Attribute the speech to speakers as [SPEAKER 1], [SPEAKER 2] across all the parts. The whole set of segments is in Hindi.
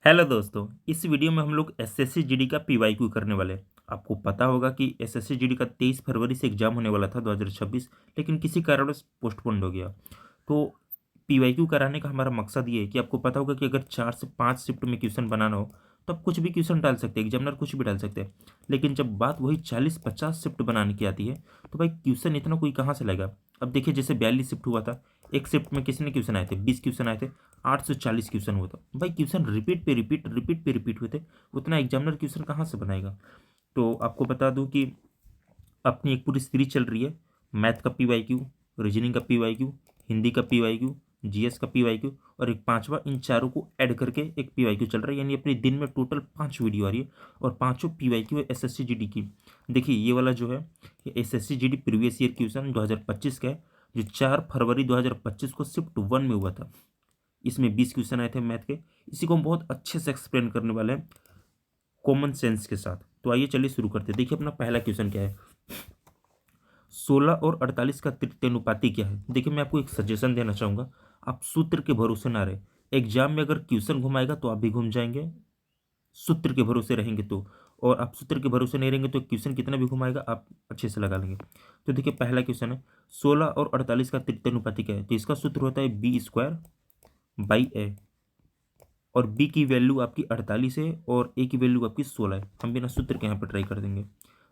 [SPEAKER 1] हेलो दोस्तों, इस वीडियो में हम लोग एसएससी जीडी का पीवाईक्यू करने वाले हैं। आपको पता होगा कि एसएससी जीडी का 23 फरवरी से एग्जाम होने वाला था 2026, लेकिन किसी कारणवश पोस्टपोन्ड हो गया। तो पीवाईक्यू कराने का हमारा मकसद ये है कि आपको पता होगा कि अगर 4 से 5 शिफ्ट में क्वेश्चन बनाना हो तो आप कुछ भी क्वेश्चन डाल सकते हैं, एग्जामिनर कुछ भी डाल सकते हैं। लेकिन जब बात वही 40-50 शिफ्ट बनाने की आती है तो भाई क्वेश्चन इतना कोई कहाँ से लाएगा। अब देखिए, जैसे 42 शिफ्ट हुआ था, एक शिफ्ट में कितने क्वेश्चन आए थे? 20 क्वेश्चन आए थे, 840 क्वेश्चन हुआ था। भाई क्वेश्चन रिपीट पे रिपीट रिपीट पे रिपीट हुए थे, उतना एग्जामिनर क्वेश्चन कहाँ से बनाएगा। तो आपको बता दूं कि अपनी एक पूरी सीरीज चल रही है, मैथ का पीवाईक्यू, रीजनिंग का पीवाईक्यू, हिंदी का पीवाईक्यू, जीएस का पीवाईक्यू और एक पांचवा, इन चारों को ऐड करके एक पीवाईक्यू चल रहा है। यानी अपने दिन में टोटल 5 वीडियो आ रही है और पांचों पीवाईक्यू है एसएससी जीडी की। देखिए ये वाला जो है, ये SSC GD previous year question 2025 का है, जो 4 फरवरी 2025 को शिफ्ट 1 में हुआ था। इसमें 20 क्वेश्चन आए थे मैथ के। इसी को हम बहुत अच्छे से एक्सप्लेन करने वाले हैं कॉमन सेंस के साथ। तो आइए चलिए शुरू करते हैं। देखिए अपना पहला क्वेश्चन क्या है, 16 और 48 का तृतीयानुपाती क्या है। देखिए मैं आपको एक सजेशन देना चाहूंगा, आप सूत्र के भरोसे ना रहे। एग्जाम में अगर क्वेश्चन घुमाएगा तो आप भी घूम जाएंगे, सूत्र के भरोसे रहेंगे तो। और आप सूत्र के भरोसे नहीं रहेंगे तो क्वेश्चन कितना भी घुमाएगा आप अच्छे से लगा लेंगे। तो देखिए पहला क्वेश्चन है, 16 और 48 का तृतीयानुपाती क्या है। तो इसका सूत्र होता है B² बाई A। और बी की वैल्यू आपकी 48 है और ए की वैल्यू आपकी 16 है। हम बिना सूत्र के यहाँ पर ट्राई कर देंगे।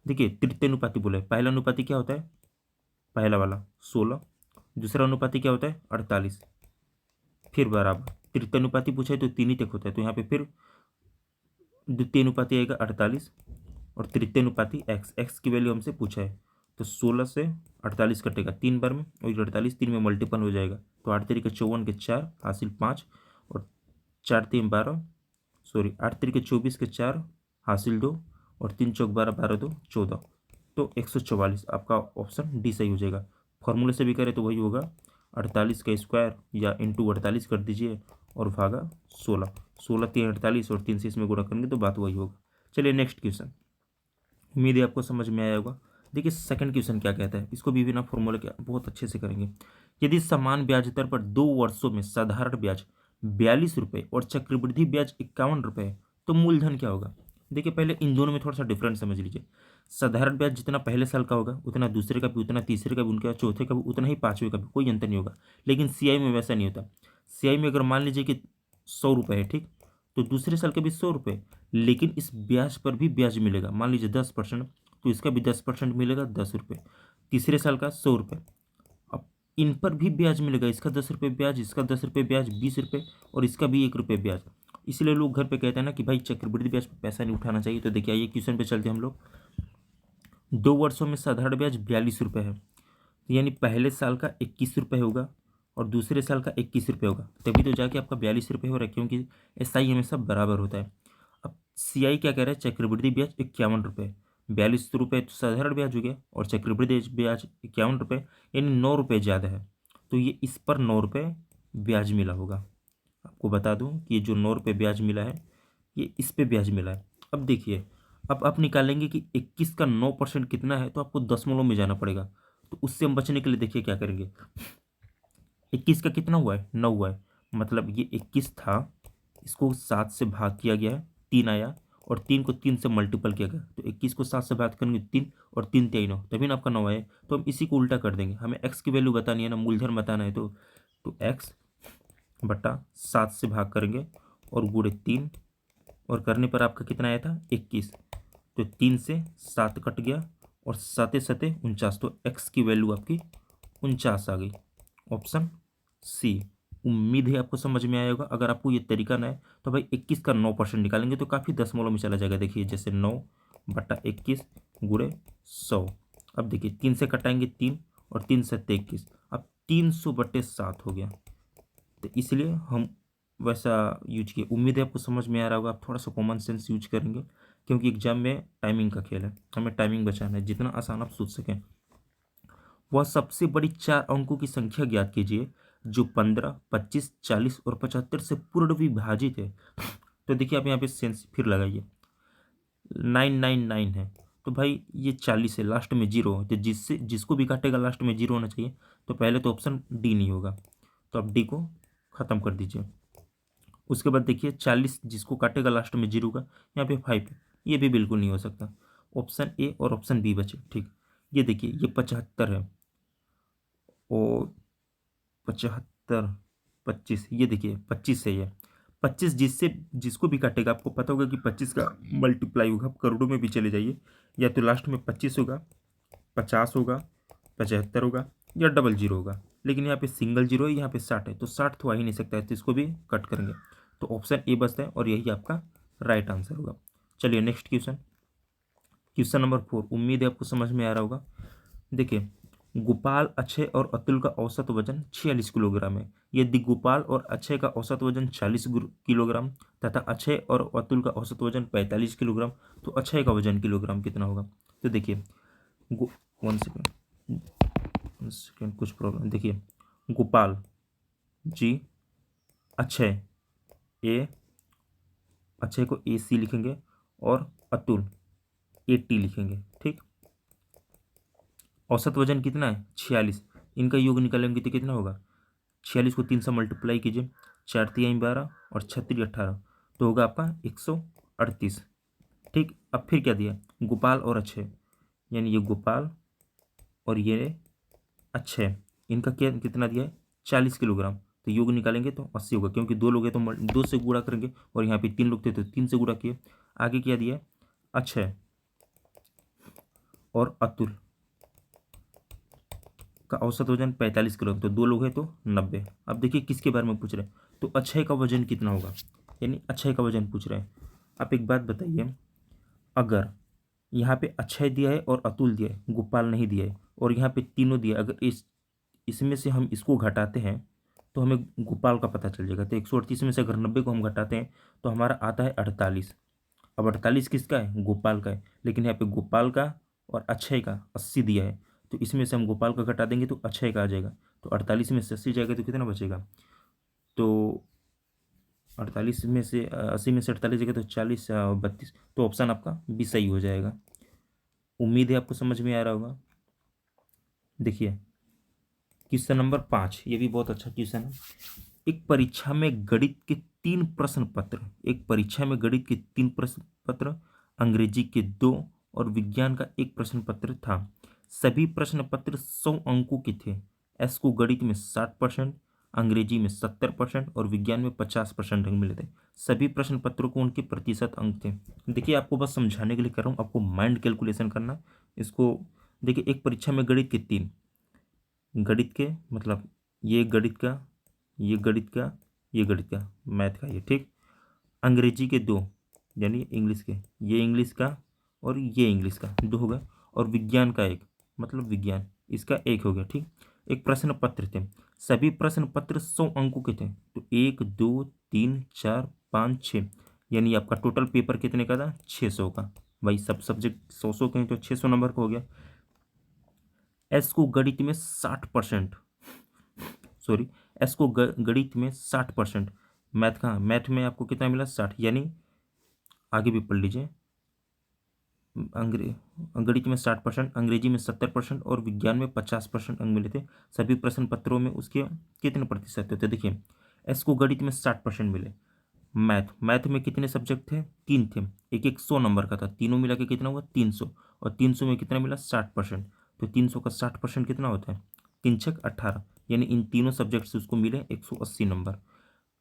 [SPEAKER 1] देखिए तृतीय अनुपाती बोले, पहला अनुपाती क्या होता है, पहला वाला 16, दूसरा अनुपाती क्या होता है 48, फिर बराबर। तृतीय अनुपाती पूछा है तो 3 ही तक होता है, तो यहाँ पे फिर द्वितीय अनुपाती आएगा 48 और तृतीय अनुपाती एक्स, एक्स की वैल्यू हमसे पूछा है। तो 16 से 48 कटेगा 3 बार में और 48 3 में मल्टीपल हो जाएगा। तो 8 तरीके 54 के 4 हासिल 5 और 4 3 12, सॉरी 8 तरीके 24 के 4 हासिल 2 और 3 चौक 12, 12 2 14। तो 144 आपका ऑप्शन डी सही हो जाएगा। फॉर्मूले से भी करें तो वही होगा, 48 का स्क्वायर या इंटू 48 कर दीजिए और भागा 16, 16 3 48 और 3 से इसमें गुणा करेंगे तो बात वही होगा। चलिए नेक्स्ट क्वेश्चन, उम्मीद है आपको समझ में आया होगा। देखिए सेकंड क्वेश्चन क्या कहता है, इसको भी बिना फॉर्मूले के बहुत अच्छे से करेंगे। यदि समान ब्याज दर पर 2 वर्षों में साधारण ब्याज 42 रुपये और चक्रवृद्धि ब्याज 51 रुपये है, तो मूलधन क्या होगा। देखिए पहले इन दोनों में थोड़ा सा डिफरेंस समझ लीजिए। साधारण ब्याज जितना पहले साल का होगा उतना दूसरे का भी, उतना तीसरे का भी, उनका चौथे का भी उतना ही, पाँचवें का भी, कोई अंतर नहीं होगा। लेकिन सीआई में वैसा नहीं होता। सीआई में अगर मान लीजिए कि 100 रुपये है, ठीक, तो दूसरे साल के भी 100 रुपये, लेकिन इस ब्याज पर भी ब्याज मिलेगा। मान लीजिए 10%, तो इसका भी 10% मिलेगा, 10 रुपये। तीसरे साल का 100 रुपये, अब इन पर भी ब्याज मिलेगा, इसका 10 रुपये ब्याज, इसका 10 रुपये ब्याज, 20 रुपये और इसका भी 1 रुपये ब्याज। इसलिए लोग घर पे कहते हैं ना कि भाई चक्रवृद्धि ब्याज पर पैसा नहीं उठाना चाहिए। तो देखिए आइए क्वेश्चन पे चलते हैं हम लोग। 2 वर्षों में साधारण ब्याज 42 रुपये है, यानी पहले साल का 21 रुपये होगा और दूसरे साल का 21 रुपये होगा, तभी तो जाके आपका 42 रुपये हो रहा है, क्योंकि एसआई हमेशा बराबर होता है। अब सीआई क्या कह रहा है, चक्रवृद्धि ब्याज 51 रुपये। 42 रुपये तो साधारण ब्याज हो गया और चक्रवृद्धि ब्याज 51 रुपये, यानी 9 रुपये ज़्यादा है। तो ये इस पर 9 रुपये ब्याज मिला होगा। आपको बता दूं कि ये जो 9 रुपये ब्याज मिला है ये इस पे ब्याज मिला है। अब देखिए, अब आप निकालेंगे कि 21 का 9% कितना है, तो आपको दशमलव में जाना पड़ेगा। तो उससे हम बचने के लिए देखिए क्या करेंगे, 21 का कितना हुआ है, 9 हुआ है, मतलब ये 21 था, इसको 7 से भाग किया गया है, 3 आया और 3 को 3 से मल्टीपल किया गया। तो 21 को 7 से भाग करेंगे 3 और 3 3 9, तभी ना आपका 9 आया। तो हम इसी को उल्टा कर देंगे, हमें एक्स की वैल्यू बतानी है ना, मूलधन बताना है। तो एक्स बटा 7 से भाग करेंगे और गुणे 3, और करने पर आपका कितना आया था 21। तो 3 से 7 कट गया और 7 7 49, तो एक्स की वैल्यू आपकी 49 आ गई, ऑप्शन सी। उम्मीद है आपको समझ में आया होगा। अगर आपको ये तरीका ना है तो भाई 21 का 9% निकालेंगे तो काफ़ी दशमलव में चला जाएगा। देखिए जैसे 9/21 गुणे 100। अब देखिए 3 से कटाएंगे 3 और 3 7 21, अब 300/7 हो गया। तो इसलिए हम वैसा यूज किए। उम्मीद है आपको समझ में आ रहा होगा। आप थोड़ा सा कॉमन सेंस यूज करेंगे, क्योंकि एग्जाम में टाइमिंग का खेल है, हमें टाइमिंग बचाना है, जितना आसान आप सोच सकें। वह सबसे बड़ी 4 अंकों की संख्या ज्ञात कीजिए जो 15, 25, 40 और 75 से पूर्ण विभाजित है। तो देखिए आप यहाँ पे सेंस फिर लगाइए, 999 है, तो भाई ये 40 है, लास्ट में जीरो है, तो जिसको भी काटेगा लास्ट में जीरो होना चाहिए। तो पहले तो ऑप्शन डी नहीं होगा, तो आप डी को ख़त्म कर दीजिए। उसके बाद देखिए 40 जिसको काटेगा लास्ट में 0 का, यहाँ पे 5 है, ये भी बिल्कुल नहीं हो सकता। ऑप्शन ए और ऑप्शन बी बचे। ठीक, ये देखिए ये 75 है और 75, 25, ये देखिए 25 है ये 25, जिससे जिसको भी काटेगा आपको पता होगा कि 25 का मल्टीप्लाई होगा, आप करोड़ों में भी चले जाइए, या तो लास्ट में 25 होगा, 50 होगा, 75 होगा, या डबल जीरो होगा। लेकिन यहाँ पे सिंगल जीरो है, यहाँ पे 60 है, तो 60 तो आ ही नहीं सकता है, तो इसको भी कट करेंगे, तो ऑप्शन ए बचता है और यही आपका राइट आंसर होगा। चलिए नेक्स्ट क्वेश्चन, क्वेश्चन नंबर 4, उम्मीद है आपको समझ में आ रहा होगा। देखिए, गोपाल, अक्षय और अतुल का औसत वजन 46 किलोग्राम है। यदि गोपाल और अक्षय का औसत वजन 40 किलोग्राम तथा अक्षय और अतुल का औसत वजन 45 किलोग्राम, तो अक्षय का वजन किलोग्राम कितना होगा? तो देखिए, वन सेकेंड कुछ प्रॉब्लम। देखिए, गोपाल जी, अक्षय ए, अक्षय को ए सी लिखेंगे और अतुल ए टी लिखेंगे। ठीक, औसत वजन कितना है? 46। इनका योग निकालेंगे तो कितना होगा? 46 को 3 से मल्टीप्लाई कीजिए, 4 3 12 और 36 18, तो होगा आपका 138। ठीक, अब फिर क्या दिया? गोपाल और अक्षय, यानी ये गोपाल और ये अक्षय, इनका क्या कितना दिया है? 40 किलोग्राम। तो योग निकालेंगे तो 80 होगा, क्योंकि 2 लोग हैं तो 2 से गुणा करेंगे, और यहाँ पे 3 लोग थे तो 3 से गुणा किए। आगे क्या दिया? अक्षय और अतुल का औसत वजन 45 किलो, तो 2 लोग हैं तो 90। अब देखिए किसके बारे में पूछ रहे हैं, तो अक्षय का वजन कितना होगा, यानी अक्षय का वजन पूछ रहे हैं। आप एक बात बताइए, अगर यहाँ पे अक्षय दिया है और अतुल दिया है, गोपाल नहीं दिया है, और यहाँ पे तीनों दिया, अगर इसमें से हम इसको घटाते हैं तो हमें गोपाल का पता चल जाएगा। तो 138 में से अगर 90 को हम घटाते हैं तो हमारा आता है 48। अब 48 किसका है? गोपाल का है, लेकिन यहाँ पे गोपाल का और अक्षय का 80 दिया है, तो इसमें से हम गोपाल का घटा देंगे तो अक्षय का आ जाएगा। तो 48 में से 80 जाएगा तो कितना बचेगा? तो 48 में से 80 में से 48 जाएगा तो 40 32, तो ऑप्शन आपका बी सही हो जाएगा। उम्मीद है आपको समझ में आ रहा होगा। देखिए क्वेश्चन नंबर 5, ये भी बहुत अच्छा क्वेश्चन है। एक परीक्षा में गणित के 3 प्रश्न पत्र, एक परीक्षा में गणित के 3 प्रश्न पत्र, अंग्रेजी के 2 और विज्ञान का 1 प्रश्न पत्र था। सभी प्रश्न पत्र 100 अंकों के थे। एस को गणित में 60%, अंग्रेजी में 70% और विज्ञान में 50% अंक मिले थे। सभी प्रश्न पत्रों को उनके प्रतिशत अंक थे। देखिए आपको बस समझाने के लिए कर रहा हूँ, आपको माइंड कैलकुलेशन करना इसको। देखिए एक परीक्षा में गणित के 3, गणित के मतलब ये गणित का, ये गणित का, ये गणित का, मैथ का ये। ठीक, अंग्रेजी के 2, यानी इंग्लिश के, ये इंग्लिश का और ये इंग्लिश का 2 हो गया, और विज्ञान का 1, मतलब विज्ञान, इसका 1 हो गया। ठीक, एक प्रश्न पत्र थे। सभी प्रश्न पत्र 100 अंकों के थे, तो 1 2 3 4 5 6, यानी आपका टोटल पेपर कितने का था? 600 का। भाई सब सब्जेक्ट 100 के हैं तो 600 नंबर का हो गया। एस को गणित में 60%, सॉरी, एस को गणित में 60%, मैथ का, मैथ में आपको कितना मिला? 60, यानी आगे भी पढ़ लीजिए, गणित में 60%, अंग्रेजी में 70% और विज्ञान में 50% अंक मिले थे। सभी प्रश्न पत्रों में उसके कितने प्रतिशत थे? देखिए एस को गणित में 60% मिले। मैथ में कितने सब्जेक्ट थे? 3 थे, एक एक 100 नंबर का था, तीनों मिला के कितना हुआ? 300, और 300 में कितना मिला? 60%, तो 300 का 60% कितना होता है? 3 छक 18, यानी इन तीनों सब्जेक्ट से उसको मिले 180 नंबर।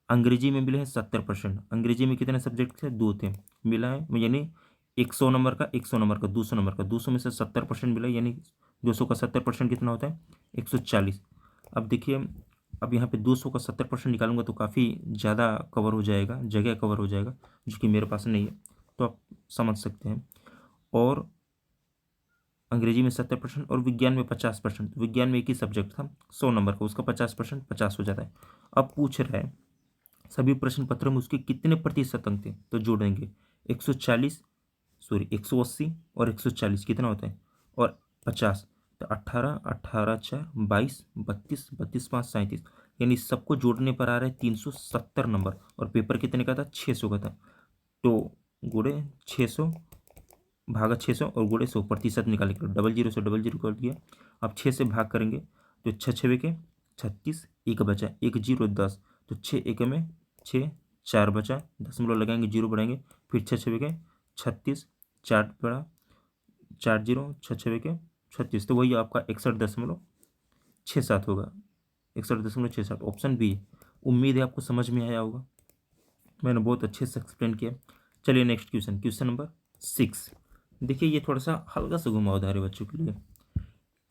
[SPEAKER 1] अंग्रेजी में मिले हैं 70%, अंग्रेजी में कितने सब्जेक्ट थे? 2 थे, मिला है यानी 100 नंबर का, 100 नंबर का, 200 नंबर का, 200 में से 70% मिला, यानी 200 का 70% कितना होता है? 140। अब देखिए, अब यहाँ पे 200 का 70% निकालूंगा तो काफ़ी ज़्यादा कवर हो जाएगा, जगह कवर हो जाएगा, जो कि मेरे पास नहीं है, तो आप समझ सकते हैं। और अंग्रेजी में 70% और विज्ञान में 50%, विज्ञान में एक ही सब्जेक्ट था 100 नंबर का, उसका 50% 50 हो जाता है। अब पूछ रहा है सभी प्रश्न पत्रों में उसके कितने प्रतिशत अंक थे, तो जोड़ेंगे 140, सॉरी 180 और 140 कितना होता है, और 50, तो 18 18 4 22 32 32 5 37, यानी सबको जोड़ने पर आ रहा है 370 नंबर, और पेपर कितने का था? 600 का था। तो गुणे 600 भागा 600 और गुणे 100, प्रतिशत निकाल के डबल जीरो से डबल जीरो कर दिया। अब 6 से भाग करेंगे तो 6 6 के 36, एक बचा, 1 0 10, तो 6 1 में 6 4 बचा, दशमलव लगाएंगे, 0 बढ़ाएंगे, फिर 6 छः के 36, 4 बढ़ा, 4 जीरो, 6 छः के 36, तो वही आपका 61.67 होगा, 61.67, ऑप्शन बी। उम्मीद है आपको समझ में आया होगा, मैंने बहुत अच्छे से एक्सप्लेन किया। चलिए नेक्स्ट क्वेश्चन, क्वेश्चन नंबर 6। देखिए ये थोड़ा सा हल्का सा घुमावदार है बच्चों के लिए।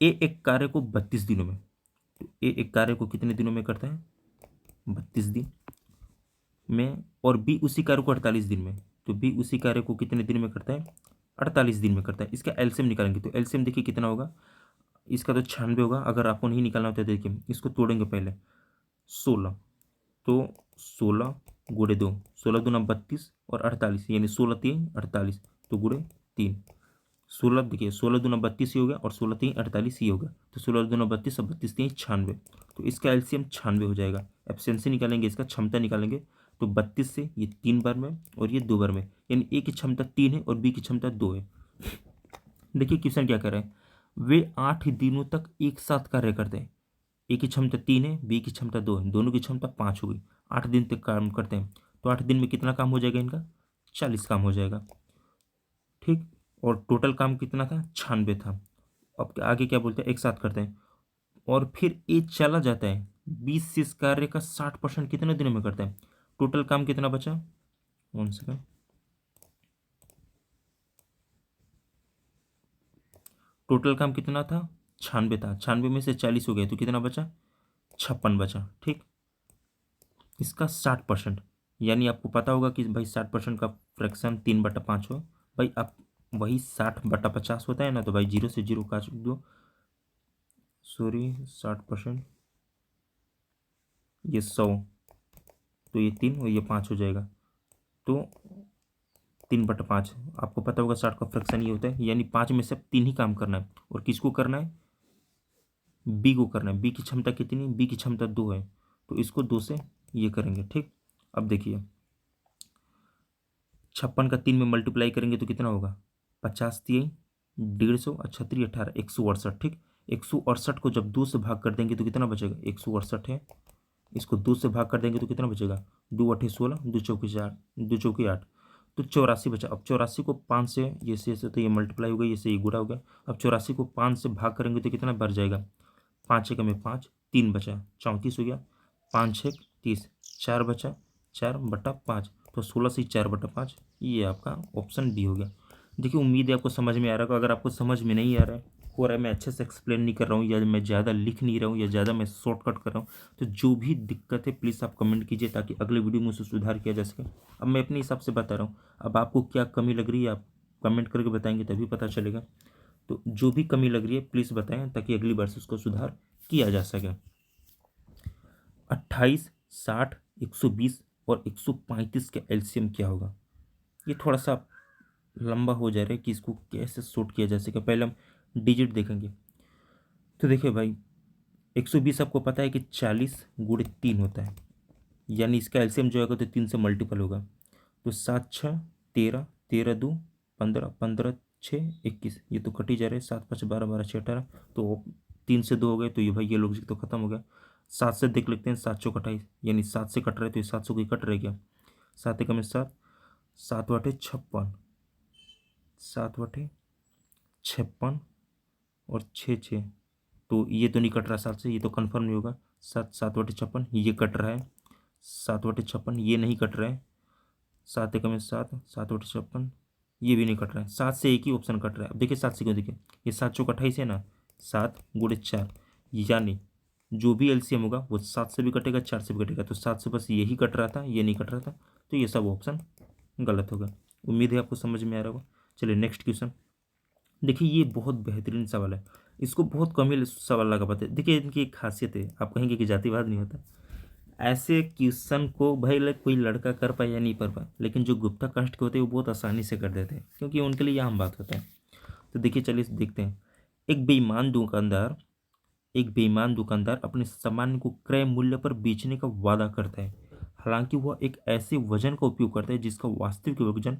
[SPEAKER 1] ए एक कार्य को 32 दिनों में, तो ए एक कार्य को कितने दिनों में करता है? 32 दिन में। और बी उसी कार्य को 48 दिन में, तो बी उसी कार्य को कितने दिन में करता है? 48 दिन में करता है। इसका एलसीएम निकालेंगे, तो एलसीएम देखिए कितना होगा, इसका तो 96 होगा। अगर आपको नहीं निकालना होता है देखिए इसको तोड़ेंगे पहले, 16, तो 16 गुड़े 2, 16 दूना 32 और 48, यानी 16 3 48, तो गुड़े 3, 16 देखिए 16 दूना 32 ही हो गया और 16 3 48 ही होगा, तो 16 दूना 32 और 32 3 96, तो इसका एलसीएम 96 हो जाएगा। एफिशिएंसी निकालेंगे, इसका क्षमता निकालेंगे, तो 32 से ये 3 बार में और ये 2 बार में, यानी ए की क्षमता 3 है और बी की क्षमता 2 है। देखिए क्वेश्चन क्या कर रहे हैं, वे 8 दिनों तक एक साथ कार्य करते हैं। ए की क्षमता 3 है, बी की क्षमता 2 है, दोनों की क्षमता 5 हो गई। 8 दिन तक काम करते हैं, तो 8 दिन में कितना काम हो जाएगा इनका? 40 काम हो जाएगा, ठीक। और टोटल काम कितना था? 96 था। अब आगे क्या बोलते हैं, एक साथ करते हैं, और फिर ए चला जाता है 20 से इस कार्य का 60% कितने दिनों में करता है? टोटल काम कितना बचा? 1 सेकेंड, टोटल काम कितना था? 96 था, 96 में से 40 हो गए तो कितना बचा? 56 बचा, ठीक। इसका 60%, यानी आपको पता होगा कि भाई 60% का फ्रैक्शन 3/5 हो। भाई आप वही 60/50 होता है ना, तो भाई 0 से 0 काट दो, सॉरी 60%, ये 100, तो ये 3 और ये 5 हो जाएगा, तो 3/5। आपको पता होगा 60 का फ्रैक्शन ये होता है, यानी 5 में से अब 3 ही काम करना है, और किसको करना है? बी को करना है। बी की क्षमता कितनी? बी की क्षमता 2 है, तो इसको 2 से ये करेंगे, ठीक। अब देखिए 56 का 3 में मल्टीप्लाई करेंगे तो कितना होगा? 50 3 150 और 36 18 168, ठीक। 168 को जब 2 से भाग कर देंगे तो कितना बचेगा? 168 है, इसको 2 से भाग कर देंगे तो कितना बचेगा? 2 8 16, 2 चौकी 4, 2 चौकी 8, तो 84 बचा। अब 84 को 5 से ये से तो ये मल्टीप्लाई हो गया, ये से ये गुणा हो गया। अब 84 को 5 से भाग करेंगे तो कितना बढ़ जाएगा? 5 एक में 5, 3 बचा, 34 हो गया, 5 6 30, 4 बचा, 4/5, तो 16 से 4/5, ये आपका ऑप्शन डी हो गया। देखिए उम्मीद है आपको समझ में आ रहा होगा। अगर आपको समझ में नहीं आ रहा है, हो रहा है मैं अच्छे से एक्सप्लेन नहीं कर रहा हूँ, या मैं ज़्यादा लिख नहीं रहा हूँ, या ज़्यादा मैं शॉर्टकट कर रहा हूँ, तो जो भी दिक्कत है प्लीज़ आप कमेंट कीजिए, ताकि अगले वीडियो में उसे सुधार किया जा सके। अब मैं अपने हिसाब से बता रहा हूँ, अब आपको क्या कमी लग रही है आप कमेंट करके बताएंगे तभी पता चलेगा। तो जो भी कमी लग रही है प्लीज़ बताएं, ताकि अगली बार से उसको सुधार किया जा सके। 28 60 120 और 135 का एलसीएम क्या होगा? ये थोड़ा सा लंबा हो जा रहा है कि इसको कैसे शॉर्ट किया जा सके। पहले हम डिजिट देखेंगे, तो देखिए भाई 120 आपको पता है कि 40 गुणे 3 होता है, यानी इसका एलसीएम जो होगा तो 3 से मल्टीपल होगा, तो 7 6 13, 13 2 15, 15 6 21, ये तो कट ही जा रहे हैं, 7 5 12, 12 6 18, तो 3 से 2 हो गए, तो ये भाई ये लॉजिक तो खत्म हो गया। 7 से देख लेते हैं, 7 चौक 28, यानी 7 से कट रहे, तो ये 700 की कट रह गया, 7 एकम 7, 7 8 56, 7 8 56 और 6 6, तो ये तो नहीं कट रहा 7 से, ये तो कन्फर्म नहीं होगा। 7 7 8 56 ये कट रहा है, 7 8 56 ये नहीं कट रहा है, 7 एकम 7, 7 8 56 ये भी नहीं कट रहा है। 7 से एक ही ऑप्शन कट रहा है। अब देखिए 7 से क्यों, देखिए ये 7 चौक 28 है ना, 7 गुणे 4, यानी जो भी एलसीएम होगा वो 7 से भी कटेगा 4 से भी कटेगा, तो 7 से बस यही कट रहा था, ये नहीं कट रहा था, तो ये सब ऑप्शन गलत होगा। उम्मीद है आपको समझ में आ रहा होगा। चलिए नेक्स्ट क्वेश्चन देखिए, ये बहुत बेहतरीन सवाल है, इसको बहुत कम ही सवाल लगा पाते हैं। देखिए इनकी एक खासियत है, आप कहेंगे कि जातिवाद नहीं होता, ऐसे क्वेश्चन को भाई कोई लड़का कर पाए या नहीं कर पाए, लेकिन जो गुप्ता कास्ट के होते हैं वो बहुत आसानी से कर देते हैं, क्योंकि उनके लिए यह आम बात होता है। तो देखिए चलिए देखते हैं। एक बेईमान दुकानदार एक बेईमान दुकानदार अपने सामान को क्रय मूल्य पर बेचने का वादा करता है, हालांकि वह एक ऐसे वजन का उपयोग करता है जिसका वास्तविक वजन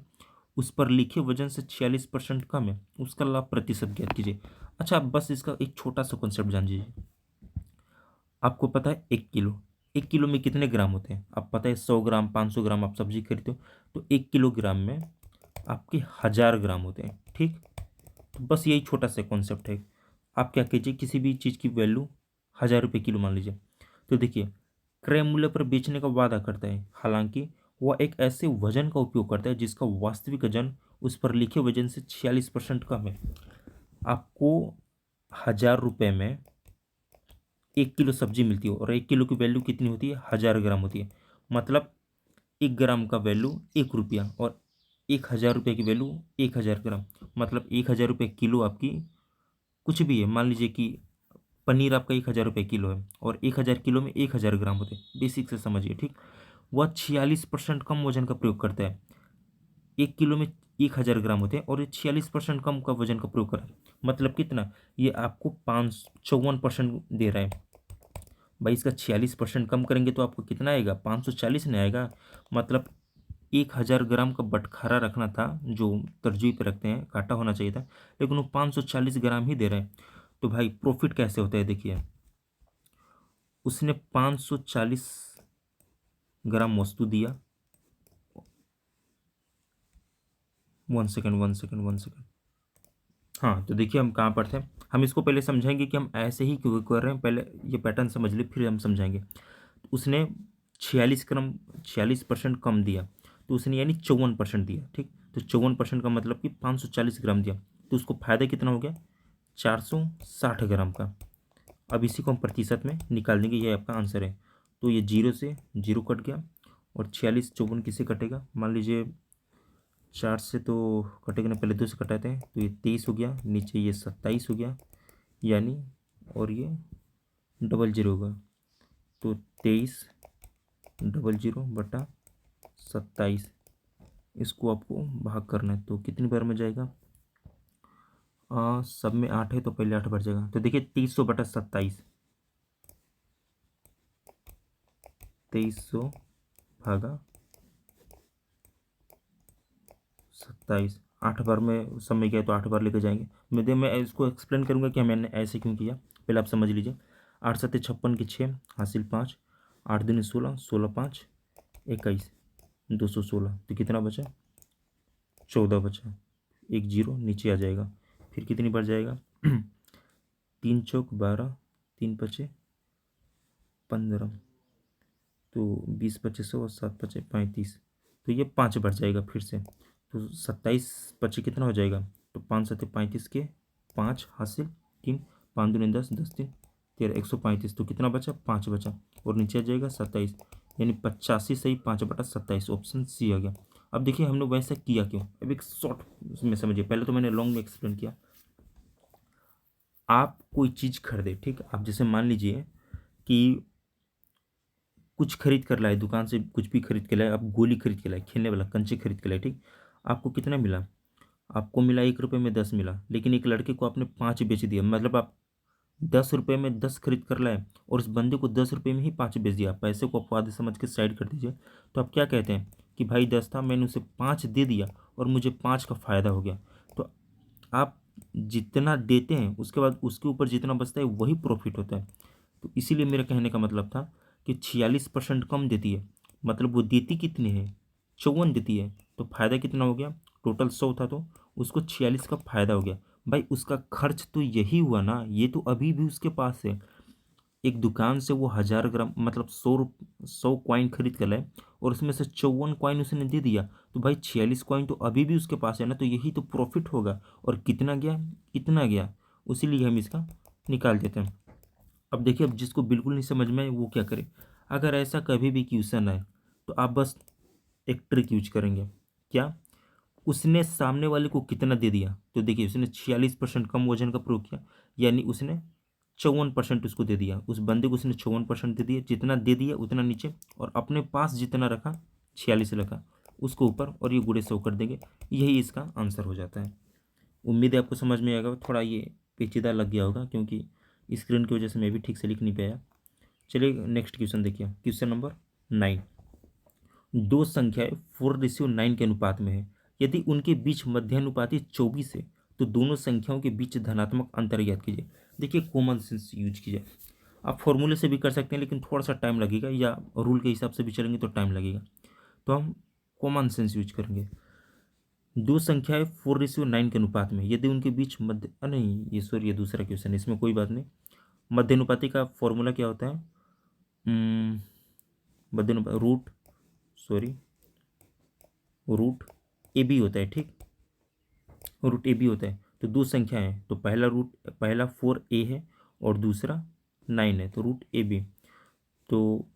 [SPEAKER 1] उस पर लिखे वजन से 46% कम है। उसका लाभ प्रतिशत ज्ञात कीजिए। अच्छा, बस इसका एक छोटा सा कॉन्सेप्ट जान लीजिए। आपको पता है 1 किलो, 1 किलो में कितने ग्राम होते हैं? अब पता है 100 ग्राम 500 ग्राम आप सब्जी खरीदते हो, तो 1 किलोग्राम में आपके 1000 ग्राम होते हैं। ठीक, तो बस यही छोटा सा कॉन्सेप्ट है। आप क्या कीजिए, किसी भी चीज़ की वैल्यू 1000 रुपये किलो मान लीजिए, तो देखिए क्रय मूल्य पर बेचने का वादा करता है, हालांकि वह एक ऐसे वजन का उपयोग करता है जिसका वास्तविक वजन उस पर लिखे वजन से 46% कम है। आपको 1000 रुपये में 1 किलो सब्जी मिलती है और 1 किलो की वैल्यू कितनी होती है? 1000 ग्राम होती है। मतलब 1 ग्राम का वैल्यू 1 रुपया और 1000 रुपये की वैल्यू 1000 ग्राम। मतलब 1000 रुपये किलो आपकी कुछ भी है, मान लीजिए कि पनीर आपका 1000 रुपये किलो है और 1000 किलो में 1000 ग्राम होते हैं। बेसिक से समझिए। ठीक, वह 46% कम वजन का प्रयोग करता है। 1 किलो में 1000 ग्राम होते हैं और ये 46% कम का वजन का प्रयोग कर रहा है। मतलब कितना? ये आपको 554% दे रहा है। भाई इसका 46% कम करेंगे तो आपको कितना आएगा? 540 नहीं आएगा। मतलब 1000 ग्राम का बटखारा रखना था, जो तरजीह पे रखते हैं, काटा होना चाहिए था, लेकिन वो 540 ग्राम ही दे रहे हैं। तो भाई प्रॉफिट कैसे होता है देखिए, उसने 540 ग्राम वस्तु दिया। 1 सेकंड। हाँ, तो देखिए हम कहाँ पर थे। हम इसको पहले समझेंगे कि हम ऐसे ही क्यों कर रहे हैं, पहले ये पैटर्न समझ लिए फिर हम समझाएंगे। उसने 46 ग्राम 46% कम दिया, तो उसने यानी 54% दिया। ठीक, तो 54% का मतलब कि 540 ग्राम दिया, तो उसको फायदा कितना हो गया? 460 ग्राम का। अब इसी को हम प्रतिशत में निकाल देंगे, ये आपका आंसर है। तो ये 0 से 0 कट गया और 46 54 किससे कटेगा? मान लीजिए 4 से तो कटेगा ना, पहले 2 से कटाते हैं, तो ये 23 हो गया, नीचे ये 27 हो गया, यानी और ये डबल जीरो होगा, तो 23/0/27। इसको आपको भाग करना है, तो कितनी बार में जाएगा? सब में 8 है तो पहले 8 बढ़ जाएगा, तो देखिए 2300/27, 2300 भागा 27, 8 बार में सब में गया तो 8 बार लेके जाएंगे। मैं इसको एक्सप्लेन करूंगा कि मैंने ऐसे क्यों किया, पहले आप समझ लीजिए। 8 7 56 की 6 हासिल 5, 8 दूनी 16, 16 5 21, 216, तो कितना बचा? 14 बचा। एक जीरो नीचे आ जाएगा, फिर कितनी बार जाएगा? 3 चौक 12, 3 पचे 15, तो 20 पचे 100 और 7 पचे 35, तो ये 5 बढ़ जाएगा फिर से, तो 27 पचे कितना हो जाएगा? तो 5 7 35 के 5 हासिल 3, 5 दूनी 10, 10 3 13, 135, तो कितना बचा? 5 बचा और नीचे आ जाएगा 27, यानी 85 सही 5/27, ऑप्शन सी आ गया। अब देखिए हमने वैसा किया क्यों, अब एक शॉर्ट में समझिए। पहले तो मैंने लॉन्ग में एक्सप्लेन किया। आप कोई चीज़ खरीदे, ठीक, आप जैसे मान लीजिए कि कुछ खरीद कर लाए दुकान से, कुछ भी खरीद के लाए, आप गोली खरीद के लाए, खेलने वाला कंचे खरीद के लाए, ठीक, आपको कितना मिला? आपको मिला 1 रुपये में 10 मिला, लेकिन एक लड़के को आपने 5 बेच दिया। मतलब आप 10 रुपये में 10 खरीद कर लाए और उस बंदे को 10 रुपये में ही 5 बेच दिया। पैसे को अपवाद समझ के साइड कर दीजिए। तो आप क्या कहते हैं कि भाई 10 था, मैंने उसे 5 दे दिया और मुझे 5 का फ़ायदा हो गया। तो आप जितना देते हैं उसके बाद उसके ऊपर जितना बचता है वही प्रॉफिट होता है। तो इसीलिए मेरा कहने का मतलब था कि 46% कम देती है, मतलब वो देती कितनी है? 54 देती है, तो फायदा कितना हो गया? टोटल 100 था तो उसको 46 का फायदा हो गया। भाई उसका खर्च तो यही हुआ ना, ये तो अभी भी उसके पास है। एक दुकान से वो 1000 ग्राम मतलब 100 कॉइन खरीद कर लाए और उसमें से 54 कॉइन उसने दे दिया, तो भाई 46 कॉइन तो अभी भी उसके पास है ना, तो यही तो प्रॉफिट होगा। और कितना गया? इतना गया, उसीलिए हम इसका निकाल देते हैं। अब देखिए, अब जिसको बिल्कुल नहीं समझ में आए वो क्या करे। अगर ऐसा कभी भी क्वेश्चन आए तो आप बस एक ट्रिक यूज करेंगे। क्या? उसने सामने वाले को कितना दे दिया, तो देखिए उसने 46% कम वजन का प्रयोग किया, यानी उसने 54% उसको दे दिया। उस बंदे को उसने 54% दे दिया, जितना दे दिया उतना नीचे, और अपने पास जितना रखा 46 रखा उसको ऊपर, और ये गुड़े 100 कर देंगे। यही इसका आंसर हो जाता है। उम्मीद है आपको समझ में आएगा। थोड़ा ये पेचीदा लग गया होगा क्योंकि स्क्रीन की वजह से मैं भी ठीक से लिख नहीं पाया। चलिए नेक्स्ट क्वेश्चन देखिए, क्वेश्चन नंबर 9। दो संख्याएं 4:9 के अनुपात में है। यदि उनके बीच मध्यानुपाती 24 है तो दोनों संख्याओं के बीच धनात्मक अंतर ज्ञात कीजिए। देखिए कॉमन सेंस यूज कीजिए। आप फॉर्मूले से भी कर सकते हैं लेकिन थोड़ा सा टाइम लगेगा, या रूल के हिसाब से भी चलेंगे तो टाइम लगेगा। तो हम कॉमन सेंस यूज करेंगे। दो संख्याएं 4:9 के अनुपात में यदि उनके बीच मध्य नहीं, ये सॉरी, ये दूसरा क्वेश्चन है, इसमें कोई बात नहीं। मध्य अनुपाती का फॉर्मूला क्या होता है? मध्य अनुपात रूट ए बी होता है। ठीक, रूट ए बी होता है। तो दो संख्या है तो पहला 4a है और दूसरा 9 है, तो रूट ए बी। तो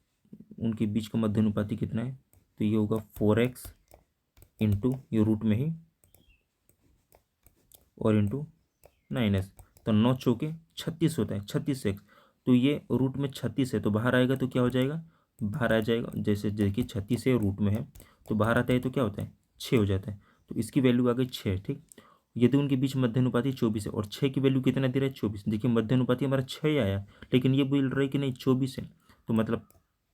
[SPEAKER 1] उनके बीच का मध्य अनुपाती कितना है? तो ये होगा 4x इंटू ये रूट में ही और इंटू 9s। तो 9 चौके 36 होता है, 36x। तो ये रूट में 36 है तो बाहर आएगा तो क्या हो जाएगा? बाहर आ जाएगा, जैसे देखिए 36 है रूट में है तो बाहर आता है तो क्या होता है? 6 हो जाता है। तो इसकी वैल्यू आ गई 6। ठीक, यदि उनके बीच मध्य अनुपाती 24 है और 6 की वैल्यू कितना दे रहा है? 24। देखिए मध्य अनुपाती हमारा 6 आया लेकिन ये बोल रहा है कि नहीं 24 है, तो मतलब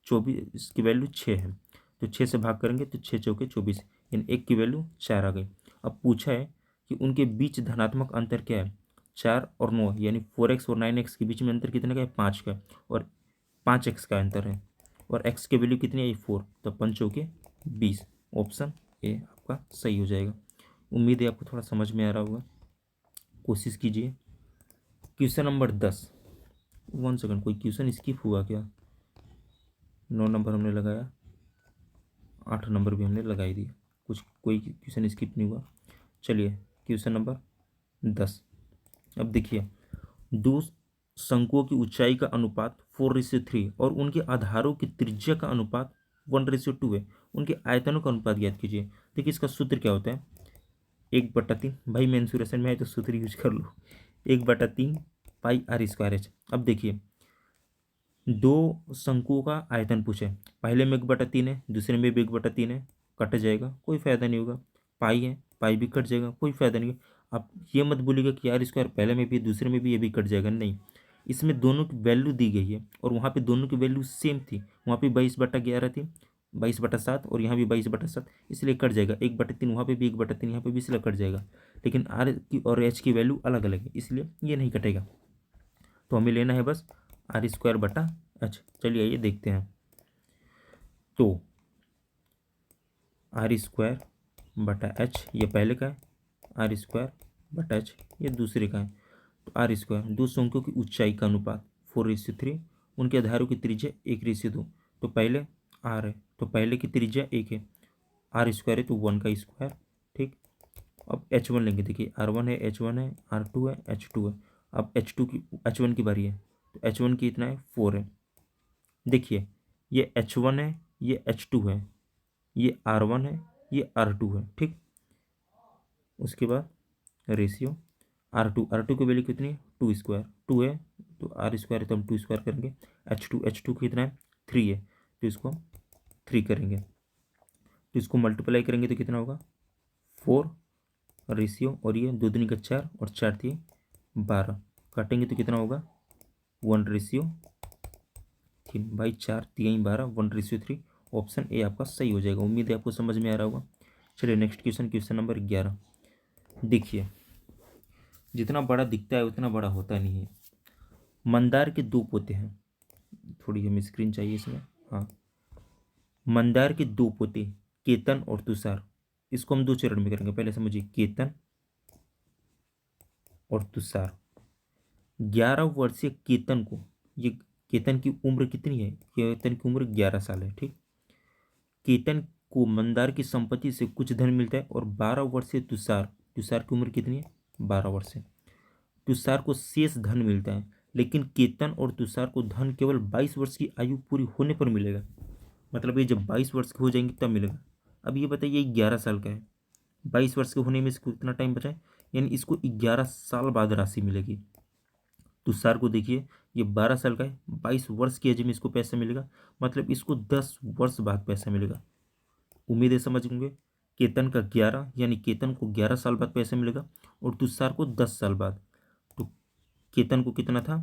[SPEAKER 1] 24 की वैल्यू 6 है। तो 6 से भाग करेंगे तो 6 चौके 24, यानी 1 की वैल्यू 4 आ गई। अब पूछा है कि उनके बीच धनात्मक अंतर क्या है? 4 और 9, यानी 4x और 9x के बीच में अंतर कितने का है? 5 का। और 5x का अंतर है और x की वैल्यू कितनी है? 4। तो 5 चौके 20। ऑप्शन ए आपका सही हो जाएगा। उम्मीद है आपको थोड़ा समझ में आ रहा होगा, कोशिश कीजिए। Question number 10। 1 सेकंड, कोई क्वेश्चन स्किप हुआ क्या? 9 नंबर हमने लगाया, 8 नंबर भी हमने लगाई दिया, कोई क्वेश्चन स्किप नहीं हुआ। चलिए क्वेश्चन नंबर 10। अब देखिए, दो शंकुओं की ऊंचाई का अनुपात 4:3 और उनके आधारों की त्रिज्या का अनुपात 1:2 है। उनके आयतनों का अनुपात ज्ञात कीजिए। देखिए इसका सूत्र क्या होता है? 1/3, भाई मेंसुरेशन में है तो सूत्र यूज कर लो। 1/3 पाई आर स्क्वायर एच। अब देखिए दो शंकुओं का आयतन पूछे, पहले में 1/3 है, दूसरे में भी 1/3 है, कट जाएगा कोई फायदा नहीं होगा। पाई है, पाई भी कट जाएगा, कोई फायदा नहीं है। आप ये मत बोलिएगा कि आर स्क्वायर पहले में भी दूसरे में भी ये भी कट जाएगा, नहीं। इसमें दोनों की वैल्यू दी गई है और वहाँ पे दोनों की वैल्यू सेम थी। वहाँ पे 22/11 थी, 22/7, और यहाँ भी 22/7, इसलिए कट जाएगा। 1/3 वहाँ पे भी, 1/3 यहाँ पे भी, इसलिए कट जाएगा। लेकिन आर की और एच की वैल्यू अलग अलग है इसलिए ये नहीं कटेगा। तो हमें लेना है बस r²/h। चलिए ये देखते हैं। तो r²/h ये पहले का है, r²/h ये दूसरे का है। तो r², दो शंकुओं की ऊंचाई का अनुपात 4:3, उनके आधारों की त्रिज्या 1:2। तो पहले r है तो पहले की त्रिज्या 1 है, r² है तो 1 का स्क्वायर। ठीक, अब h1 लेंगे। देखिए r1 है, h1 है, r2 है, h2 है। अब h1 की बारी है तो h1 की इतना है 4 है। देखिए ये h1 है, ये h2 है, ये r1 है, ये r2 है। ठीक, उसके बाद रेशियो r2 की वैल्यू कितनी है? 2 2 है तो r² है तो हम 2 करेंगे। h2 कितना है? 3 है तो इसको हम 3 करेंगे। तो इसको मल्टीप्लाई करेंगे तो कितना होगा? 4 रेशियो, और ये 2 दूनी का 4 और 4 थी 12, काटेंगे तो कितना होगा? 1:3। भाई 4 3 12, 1:3। ऑप्शन ए आपका सही हो जाएगा। उम्मीद है आपको समझ में आ रहा होगा। चलिए नेक्स्ट क्वेश्चन, क्वेश्चन नंबर 11। देखिए जितना बड़ा दिखता है उतना बड़ा होता नहीं है। मंदार के 2 पोते हैं, थोड़ी हमें स्क्रीन चाहिए इसमें। हाँ, मंदार के 2 पोते केतन और तुषार। इसको हम 2 चरण में करेंगे, पहले समझिए केतन और तुषार। 11 वर्षीय केतन को, ये केतन की उम्र कितनी है? केतन की उम्र 11 साल है। ठीक, केतन को मंदार की संपत्ति से कुछ धन मिलता है और 12 वर्षीय तुषार, तुषार की उम्र कितनी है? 12 वर्ष है। तुषार को शेष धन मिलता है लेकिन केतन और तुषार को धन केवल 22 वर्ष की आयु पूरी होने पर मिलेगा। मतलब ये जब 22 वर्ष के हो जाएंगे तब मिलेगा। अब ये बताइए 11 साल का है, 22 वर्ष के होने में इसको कितना टाइम बचा है? यानी इसको 11 साल बाद राशि मिलेगी। तुषार को देखिए ये 12 साल का है, 22 वर्ष की एज में इसको पैसा मिलेगा, मतलब इसको 10 वर्ष बाद पैसा मिलेगा। उम्मीद है समझ होंगे। केतन का 11, यानी केतन को 11 साल बाद पैसा मिलेगा और तुषार को 10 साल बाद। तो केतन को कितना था?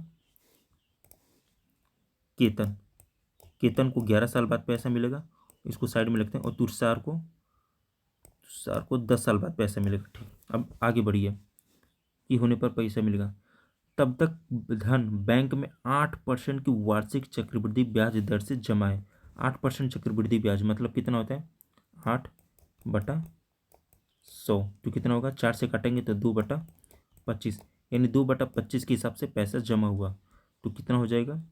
[SPEAKER 1] केतन केतन को 11 साल बाद पैसा मिलेगा, इसको साइड में लिखते हैं। और तुषार को 10 साल बाद पैसा मिलेगा। ठीक, अब आगे बढ़िए, कि होने पर पैसा मिलेगा। तब तक धन बैंक में 8% की वार्षिक चक्रवृद्धि ब्याज दर से जमा है। 8% चक्रवृद्धि ब्याज मतलब कितना होता है? 8/100। तो कितना होगा? 4 से काटेंगे तो 2/25, यानी 2/25 के हिसाब से पैसा जमा हुआ। तो कितना हो जाएगा?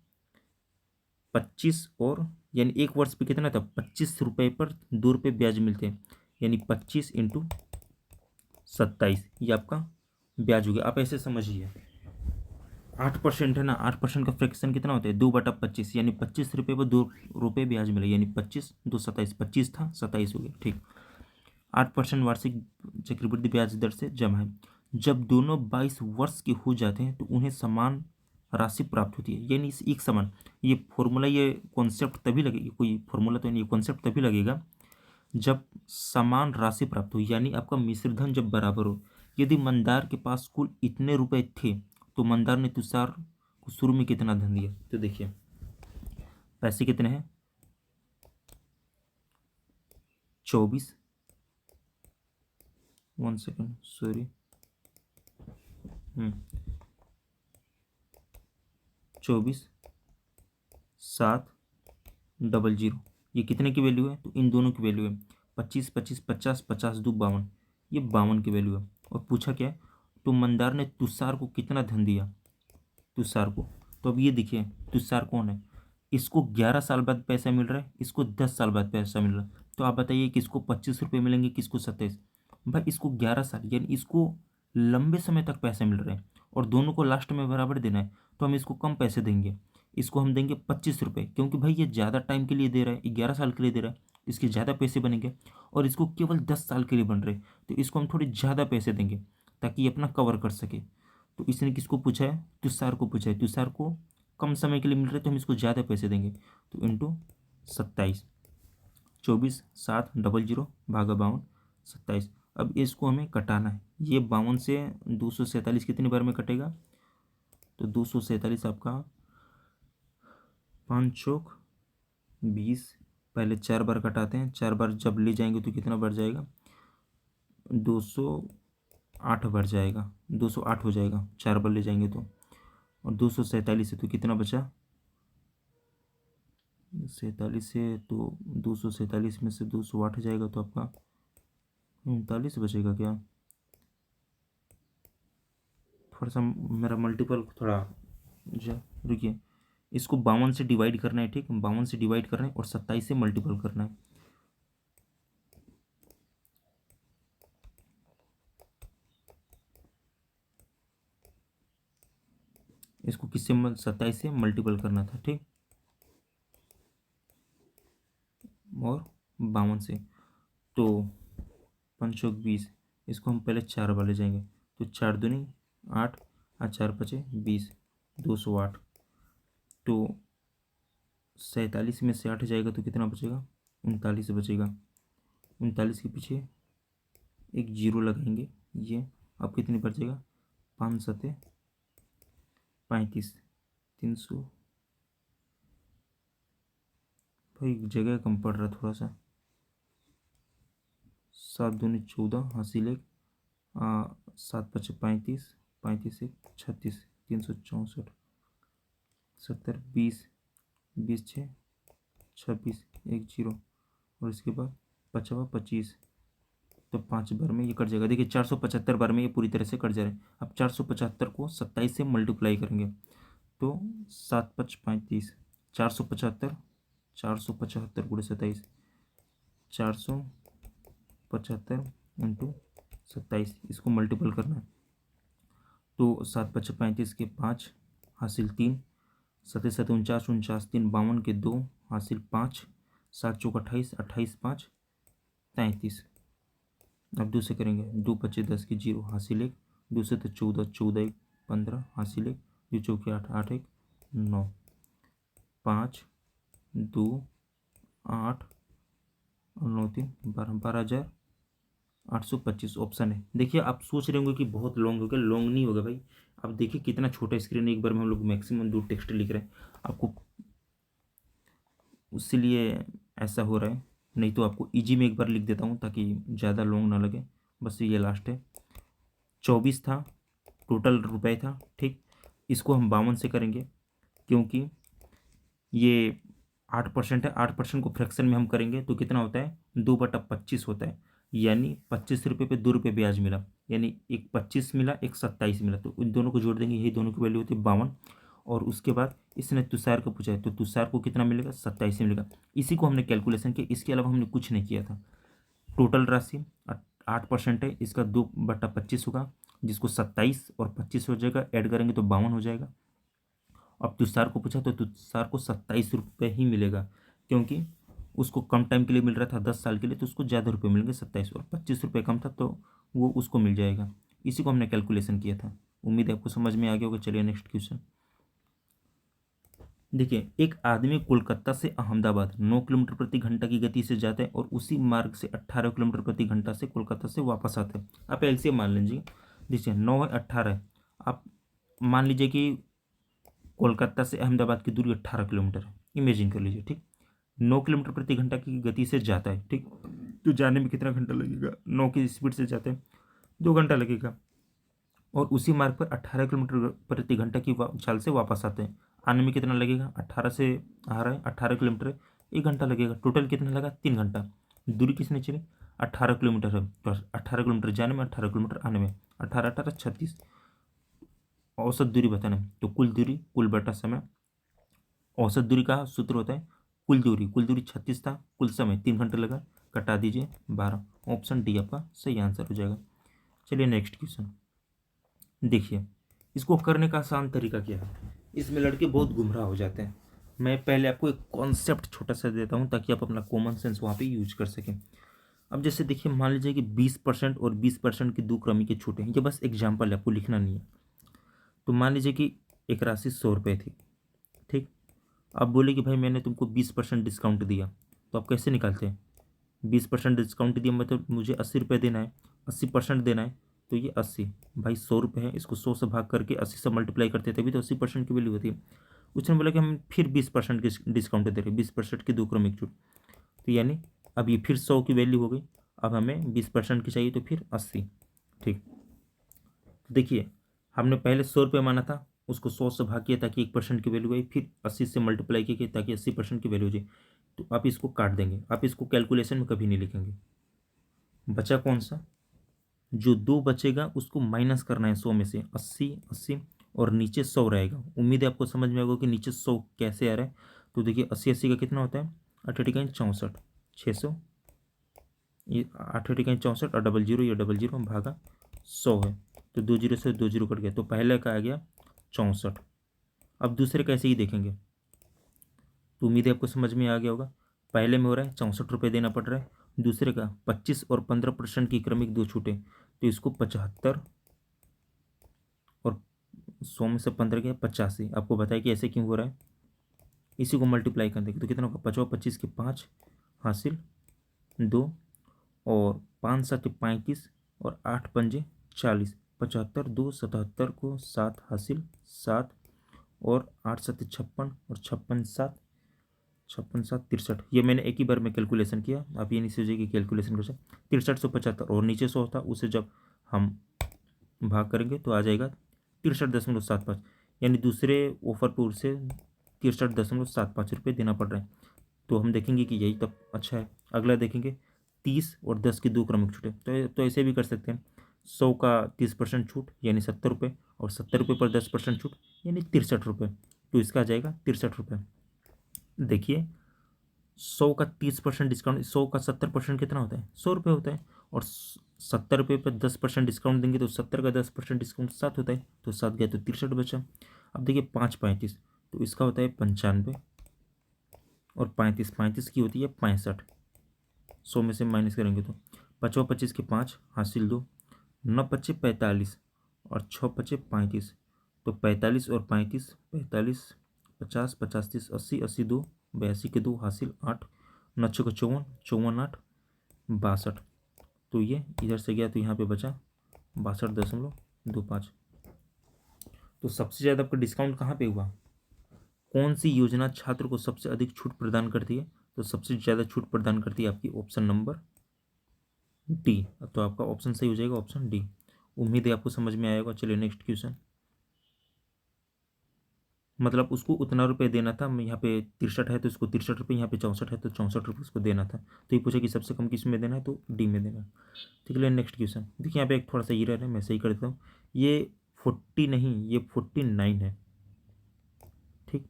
[SPEAKER 1] 25 और यानी एक वर्ष पे कितना था? 25 रुपये पर 2 रुपये ब्याज मिलते हैं, यानी 25 × 27 ये आपका ब्याज हो गया। आप ऐसे समझिए, 8% है ना, 8% का फ्रैक्शन कितना होता है? 2/25, यानी 25 रुपये पर 2 रुपये ब्याज मिले, यानी 25 2 27, 25 था 27 हो गया। ठीक, 8% वार्षिक चक्रवृद्धि ब्याज दर से जमा है। जब दोनों 22 वर्ष के हो जाते हैं तो उन्हें समान राशि प्राप्त होती है, यानी इस एक समान, ये फॉर्मूला, ये कॉन्सेप्ट तभी लगेगा, कोई फॉर्मूला तो नहीं, ये कॉन्सेप्ट तभी लगेगा जब समान राशि प्राप्त हो, यानी आपका मिश्रधन जब बराबर हो। यदि मंदार के पास कुल इतने रुपए थे तो मंदार ने तुषार को शुरू में कितना धन दिया? तो देखिए पैसे कितने हैं? 24, 1 सेकेंड सॉरी, 24,700, ये कितने की वैल्यू है? तो इन दोनों की वैल्यू है 25 25 50 50 2 52, ये 52 की वैल्यू है। और पूछा क्या है? तो मंदार ने तुषार को कितना धन दिया? तुषार को। तो अब ये देखिए तुषार कौन है? इसको 11 साल बाद पैसा मिल रहा है, इसको 10 साल बाद पैसा मिल रहा है। तो आप बताइए किसको 25 रुपये मिलेंगे, किसको 27? भाई इसको 11 साल, यानी इसको लंबे समय तक पैसे मिल रहे हैं और दोनों को लास्ट में बराबर देना है, तो हम इसको कम पैसे देंगे। इसको हम देंगे 25 रुपये, क्योंकि भाई ये ज़्यादा टाइम के लिए दे रहा है, 11 साल के लिए दे रहा है, इसके ज़्यादा पैसे बनेंगे। और इसको केवल 10 साल के लिए बन रहे, तो इसको हम थोड़े ज़्यादा पैसे देंगे ताकि ये अपना कवर कर सके। तो इसने किसको पूछा है? तुषार को पूछा है। तुषार को कम समय के लिए मिल रहे तो हम इसको ज़्यादा पैसे देंगे। तो इंटू 27, 24,700 भागा 52, 27। अब इसको हमें कटाना है, ये 52 से 247 कितनी बार में कटेगा? तो 247 आपका 5 चौक 20, पहले 4 बार कटाते हैं, 4 बार जब ले जाएंगे तो कितना बढ़ जाएगा? 208 बढ़ जाएगा, 208 हो जाएगा 4 बार ले जाएंगे तो। और 247 है तो कितना बचा? 47 से तो 247 में से 208 जाएगा तो आपका 39 बचेगा क्या? थोड़ा सा मेरा मल्टीपल थोड़ा रुकिए, इसको 52 से डिवाइड करना है। ठीक, 52 से डिवाइड करना है और 27 से मल्टीपल करना है। इसको किससे 27 से मल्टीपल करना था। ठीक, और 52 से, तो 5 चौक 20, इसको हम पहले 4 बार ले जाएंगे, तो 4 दूनी 8 और 4 बचे 20, 208। तो 47 में से 8 जाएगा तो कितना बचेगा? 39 बचेगा। 39 के पीछे एक जीरो लगाएंगे, ये अब कितनी बचेगा? 5 सते 35, 300। भाई जगह कम पड़ रहा थोड़ा सा। 7 दूनी 14, हासिल एक 7 पचे 35, 35 एक 36, 364, 70, 20, 20 6 26, एक जीरो, और इसके बाद 25, तो 5 बार में ये कट जाएगा। देखिए 475 बार में ये पूरी तरह से कट जा रहा है। अब 475 को 27 से मल्टीप्लाई करेंगे तो 7 5 35, 475, 475 गुणे 27, 475 इंटू 27, इसको मल्टीपल करना है। तो 7 5 35 के 5, हासिल 3, 7 7 49, 49 3 52 के 2, हासिल 5, 7 चौक 28, 28 5 33। अब 2 से करेंगे, 2 5 10 के 0, हासिल 1, 2 से तो 14, 14 1 15, हासिल 1, 2 चौके 8, 8 1 9, 5 2 8 और 9 3 12, 12,825 ऑप्शन है। देखिए आप सोच रहे होंगे कि बहुत लॉन्ग हो गया, लॉन्ग नहीं होगा भाई। आप देखिए कितना छोटा स्क्रीन है, एक बार में हम लोग मैक्सिमम 2 टेक्स्ट लिख रहे हैं आपको, उसीलिए ऐसा हो रहा है। नहीं तो आपको इजी में एक बार लिख देता हूँ ताकि ज़्यादा लॉन्ग ना लगे। बस ये लास्ट है। 24 था टोटल रुपए था। ठीक, इसको हम 52 से करेंगे, क्योंकि ये 8% है। 8% को फ्रैक्शन में हम करेंगे तो कितना होता है, 2/25 होता है। यानी 25 रुपये पे 2 रुपये ब्याज मिला, यानी एक 25 मिला, एक 27 मिला। तो इन दोनों को जोड़ देंगे, यही दोनों की वैल्यू होती है 52। और उसके बाद इसने तुषार को पूछा है, तो तुषार को कितना मिलेगा, 27 मिलेगा। इसी को हमने कैलकुलेशन किया, इसके अलावा हमने कुछ नहीं किया था। टोटल राशि 8% है, इसका 2/25 होगा, जिसको 27 और 25 हो जाएगा, ऐड करेंगे तो 52 हो जाएगा। अब तुषार को पूछा तो तुषार को 27 रुपये ही मिलेगा, क्योंकि उसको कम टाइम के लिए मिल रहा था, 10 साल के लिए, तो उसको ज़्यादा रुपये मिलेंगे 27, और 25 रुपये कम था तो वो उसको मिल जाएगा। इसी को हमने कैलकुलेशन किया था। उम्मीद है आपको समझ में आ गया होगा। चलिए नेक्स्ट क्वेश्चन देखिए। एक आदमी कोलकाता से अहमदाबाद 9 किलोमीटर प्रति घंटा की गति से जाता है और उसी मार्ग से 18 किलोमीटर प्रति घंटा से कोलकाता से वापस आता है। आप एलसीएम मान लीजिए, देखिए 9 है 18 है। आप मान लीजिए कि कोलकाता से अहमदाबाद की दूरी 18 किलोमीटर है, इमेजिन कर लीजिए, ठीक। 9 किलोमीटर प्रति घंटा की गति से जाता है, ठीक। तो जाने में कितना घंटा लगेगा, 9 की स्पीड से जाते हैं 2 घंटा लगेगा। और उसी मार्ग पर 18 किलोमीटर प्रति घंटा की चाल से वापस आते हैं, आने में कितना लगेगा, 18 से आ रहा है 18 किलोमीटर है, 1 घंटा लगेगा। टोटल कितना लगा, 3 घंटा। दूरी किसने चली, 18 किलोमीटर है, तो 18 किलोमीटर जाने में, 18 किलोमीटर आने में, 18 18 36। औसत दूरी बताना है, तो कुल दूरी कुल बटा समय। औसत दूरी का सूत्र होता है कुल दूरी, कुल दूरी 36 था, कुल समय 3 घंटे लगा, कटा दीजिए 12। ऑप्शन डी आपका सही आंसर हो जाएगा। चलिए नेक्स्ट क्वेश्चन देखिए। इसको करने का आसान तरीका क्या है, इसमें लड़के बहुत गुमराह हो जाते हैं। मैं पहले आपको एक कॉन्सेप्ट छोटा सा देता हूँ ताकि आप अपना कॉमन सेंस वहाँ पे यूज कर सकें। अब जैसे देखिए, मान लीजिए कि 20% और 20% की दो क्रमिक छूट है, ये बस एग्जाम्पल है, आपको लिखना नहीं है। तो मान लीजिए कि एक राशि 100 रुपये थी, ठीक। अब बोले कि भाई मैंने तुमको 20% डिस्काउंट दिया, तो आप कैसे निकालते हैं, 20% डिस्काउंट दिया मतलब मुझे 80 रुपये देना है, 80% देना है, तो ये 80, भाई 100 रुपये है, इसको 100 से भाग करके 80 से मल्टीप्लाई करते हैं, तभी तो 80% की वैल्यू होती है। उसने बोला कि हम फिर 20% की डिस्काउंट दे रहे हैं, 20% की दो क्रमिक छूट, तो यानी अब ये फिर 100 की वैल्यू हो गई। अब हमें 20% की चाहिए, तो फिर 80, ठीक। तो देखिए, हमने पहले 100 रुपये माना था, उसको 100 से भाग किया ताकि 1% की वैल्यू आई, फिर 80 से मल्टीप्लाई किया ताकि 80% की वैल्यू हो जाए। तो आप इसको काट देंगे, आप इसको कैलकुलेशन में कभी नहीं लिखेंगे। बचा कौन सा, जो 2 बचेगा उसको माइनस करना है 100 में से, 80 80 और नीचे 100 रहेगा। उम्मीद है आपको समझ में आएगा कि नीचे 100 कैसे आ रहा है। तो देखिए 80 80 का कितना होता है, 8 8 64, 600, ये 8 8 64 और डबल जीरो, ये डबल जीरो भागा 100 है, तो 2 जीरो से 2 जीरो कट गया, तो पहले का आ गया 64। अब दूसरे कैसे ही देखेंगे, तो उम्मीद है आपको समझ में आ गया होगा। पहले में हो रहा है 64 रुपये देना पड़ रहा है, दूसरे का 25 और 15% की क्रमिक दो छूटे, तो इसको 75 और 100 में से 15 गया 85। आपको बताया कि ऐसे क्यों हो रहा है, इसी को मल्टीप्लाई कर देंगे तो कितना होगा, 50 25 के 5 हासिल 2, और 5 7 35 और 8 पंजे 40, 75 2 77 को 7 हासिल 7, और 8 7 56 और 56 7 63। ये मैंने एक ही बार में कैलकुलेशन किया, आप ये नहीं सोचिए कि कैलकुलेशन कर सकते। 6375 और नीचे 100 था, उसे जब हम भाग करेंगे तो आ जाएगा 63.75, यानी दूसरे ऑफर पर उसे 63.75 रुपये देना पड़ रहा है। तो हम देखेंगे कि यही तब अच्छा है। अगला देखेंगे 30 और 10 की दो क्रमिक छूटे, तो ऐसे भी कर सकते हैं, 100 का 30% छूट यानी 70 रुपये, और 70 रुपये पर 10% छूट यानी 63 रुपये, तो इसका आ जाएगा 63 रुपये। देखिए 100 का 30% डिस्काउंट, 100 का 70% कितना होता है, 100 रुपये होता है, और 70 रुपये पर 10% डिस्काउंट देंगे तो 70 का 10% डिस्काउंट 7 होता है, तो 7 गया तो 63 बचा। अब देखिए 5 35, तो इसका होता है 95, और 35 35 की होती है 65, 100 में से माइनस करेंगे तो 5 25 के 5 हासिल 2, 9 पच्चे 45 और 6 पच्चे 35, तो 45 और 35 45 50 50 30 80 80 2 82 के 2 हासिल 8, 9 6 54 54 8 62, तो ये इधर से गया तो यहाँ पे बचा 62.25। तो सबसे ज़्यादा आपका डिस्काउंट कहाँ पे हुआ, कौन सी योजना छात्र को सबसे अधिक छूट प्रदान करती है, तो सबसे ज़्यादा छूट प्रदान करती है आपकी ऑप्शन नंबर डी। तो आपका ऑप्शन सही हो जाएगा, ऑप्शन डी। उम्मीद है आपको समझ में आएगा। चलिए नेक्स्ट क्वेश्चन मतलब उसको उतना रुपये देना था। यहाँ पे 63 है तो उसको 63 रुपये, यहाँ पे 64 है तो 64 रुपये उसको देना था। तो ये पूछा कि सबसे कम किस में देना है, तो डी में देना है। ठीक है, नेक्स्ट क्वेश्चन देखिए, यहाँ पे एक थोड़ा सा एरर है, मैं सही कर देता हूँ। ये 40 नहीं, ये 49 है। ठीक,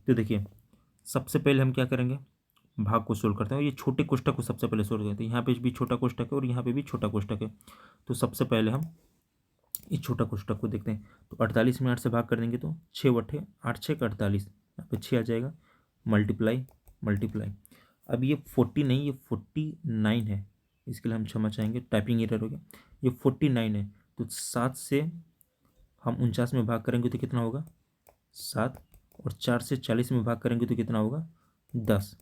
[SPEAKER 1] तो देखिए सबसे पहले हम क्या करेंगे, भाग को सोल्व करते हैं। ये छोटे कोष्ठक को सबसे पहले सोल्व करते हैं। यहाँ पे भी छोटा कोष्ठक है और यहाँ पे भी छोटा कोष्ठक है। तो सबसे पहले हम इस छोटा कोष्ठक को देखते हैं। तो 48 में 8 से भाग कर देंगे तो 6 बटे 8, 6 का 48, यहाँ पे 6 आ जाएगा, मल्टीप्लाई मल्टीप्लाई। अब ये 40 नहीं, ये 49 है, इसके लिए हम क्षमा चाहेंगे, टाइपिंग एरर हो गया। ये 49 है, तो 7 से हम 49 में भाग करेंगे तो कितना होगा 7, और 4 से 40 में भाग करेंगे तो कितना होगा 10।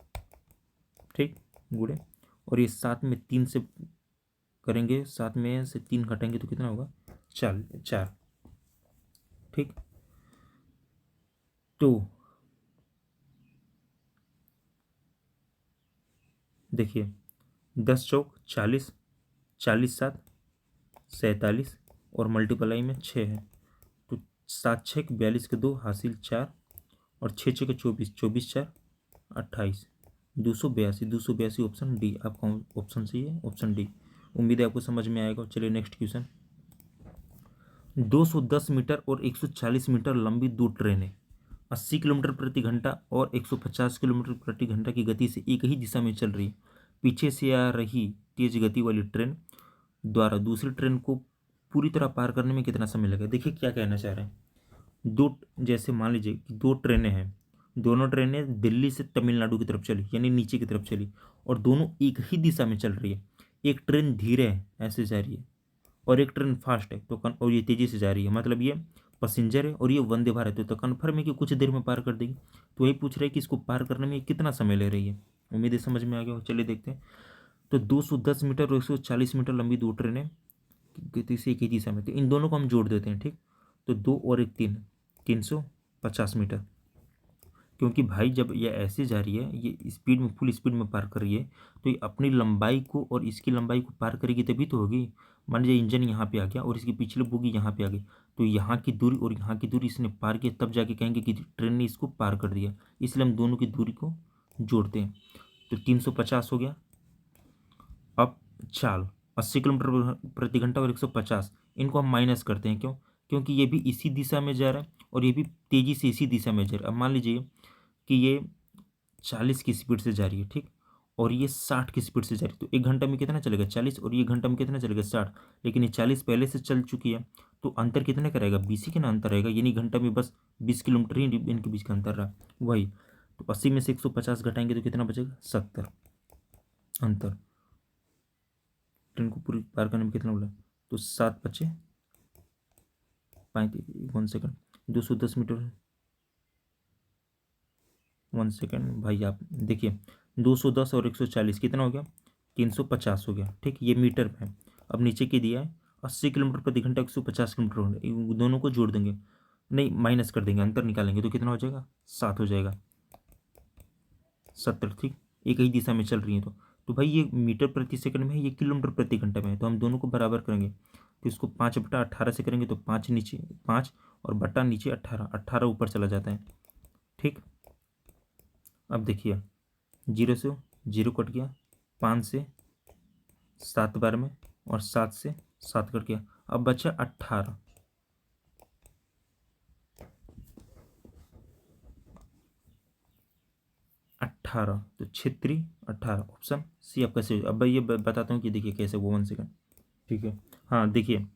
[SPEAKER 1] ठीक, गुड़े, और ये 7 में 3 से करेंगे, 7 में से 3 घटाएंगे तो कितना होगा 4। ठीक, तो देखिए 10 चौक 40, 40 7 47, और मल्टीप्लाई में 6 है, तो 7 6 42 के 2 हासिल 4, और 6 6 के 24, 24 4 28, 282, 282 ऑप्शन डी आपका ऑप्शन सही है, ऑप्शन डी। उम्मीद है आपको समझ में आएगा। चलिए नेक्स्ट क्वेश्चन। 210 मीटर और 140 मीटर लंबी दो ट्रेनें 80 किलोमीटर प्रति घंटा और 150 किलोमीटर प्रति घंटा की गति से एक ही दिशा में चल रही है। पीछे से आ रही तेज गति वाली ट्रेन द्वारा दूसरी ट्रेन को पूरी तरह पार करने में कितना समय लगेगा। देखिए क्या कहना चाह रहे हैं, दो, जैसे मान लीजिए कि दो ट्रेनें हैं, दोनों ट्रेनें दिल्ली से तमिलनाडु की तरफ चली, यानी नीचे की तरफ चली, और दोनों एक ही दिशा में चल रही है। एक ट्रेन धीरे है, ऐसे जा रही है, और एक ट्रेन फास्ट है, तो और ये तेजी से जा रही है, मतलब ये पैसेंजर है और ये वंदे भारत है, तो कन्फर्म है कि कुछ देर में पार कर देगी। तो वही पूछ रहे हैं कि इसको पार करने में कितना समय ले रही है। उम्मीद है समझ में आ गया हो। चलिए देखते हैं। तो 210 मीटर और 140 मीटर लंबी दो ट्रेनें गति से एक ही दिशा में, तो इन दोनों को हम जोड़ देते हैं। ठीक, तो 2 और 1 3, 350 मीटर। क्योंकि भाई जब ये ऐसे जा रही है, ये स्पीड में, फुल स्पीड में पार कर रही है, तो ये अपनी लंबाई को और इसकी लंबाई को पार करेगी तभी तो होगी। मान लीजिए इंजन यहाँ पे आ गया और इसकी पिछली बोगी यहाँ पे आ गई, तो यहाँ की दूरी और यहाँ की दूरी इसने पार की, तब जाके कहेंगे कि ट्रेन ने इसको पार कर दिया। इसलिए हम दोनों की दूरी को जोड़ते हैं। तो 350 हो गया। अब चाल 80 किलोमीटर प्रति घंटा और 150, इनको हम माइनस करते हैं। क्यों? क्योंकि ये भी इसी दिशा में जा रहा है और ये भी तेज़ी से इसी दिशा में जा रहा है। अब मान लीजिए कि ये 40 की स्पीड से जा रही है, ठीक, और ये 60 की स्पीड से जा रही है, तो एक घंटा में कितना चलेगा 40, और ये घंटा में कितना चलेगा 60। लेकिन ये 40 पहले से चल चुकी है, तो अंतर कितने का रहेगा 20 ही का ना अंतर रहेगा, यानी घंटा में बस 20 किलोमीटर ही इनके बीच का अंतर रहा वही। तो 80 में से 150 घटाएंगे तो कितना बचेगा 70 अंतर। ट्रेन को पूरी पार करने में कितना बोला, तो 7 बचे 35, 1 सेकंड, 210 मीटर, 1 सेकंड भाई, आप देखिए 210 और 140 कितना हो गया 350 हो गया। ठीक, ये मीटर में है। अब नीचे की दिया है 80 किलोमीटर प्रति घंटा, 150 किलोमीटर हो गया, इन दोनों को जोड़ देंगे, नहीं माइनस कर देंगे, अंतर निकालेंगे तो कितना हो जाएगा 7 हो जाएगा, 70। ठीक, एक ही दिशा में चल रही है तो भाई ये मीटर प्रति सेकंड में है, ये किलोमीटर प्रति घंटा में है, तो हम दोनों को बराबर करेंगे। तो इसको 5/18 से करेंगे तो 5 नीचे 5 और बटा नीचे 18, 18 ऊपर चला जाता है। ठीक, अब देखिए 0 से 0 कट गया, 5 से 7 बार में, और 7 से 7 कट गया, अब बचा 18। 18, तो क्षेत्री 18, ऑप्शन सी आपका सही। अब ये बताता हूँ कि देखिए कैसे वो 1 सेकंड। ठीक है, हाँ देखिए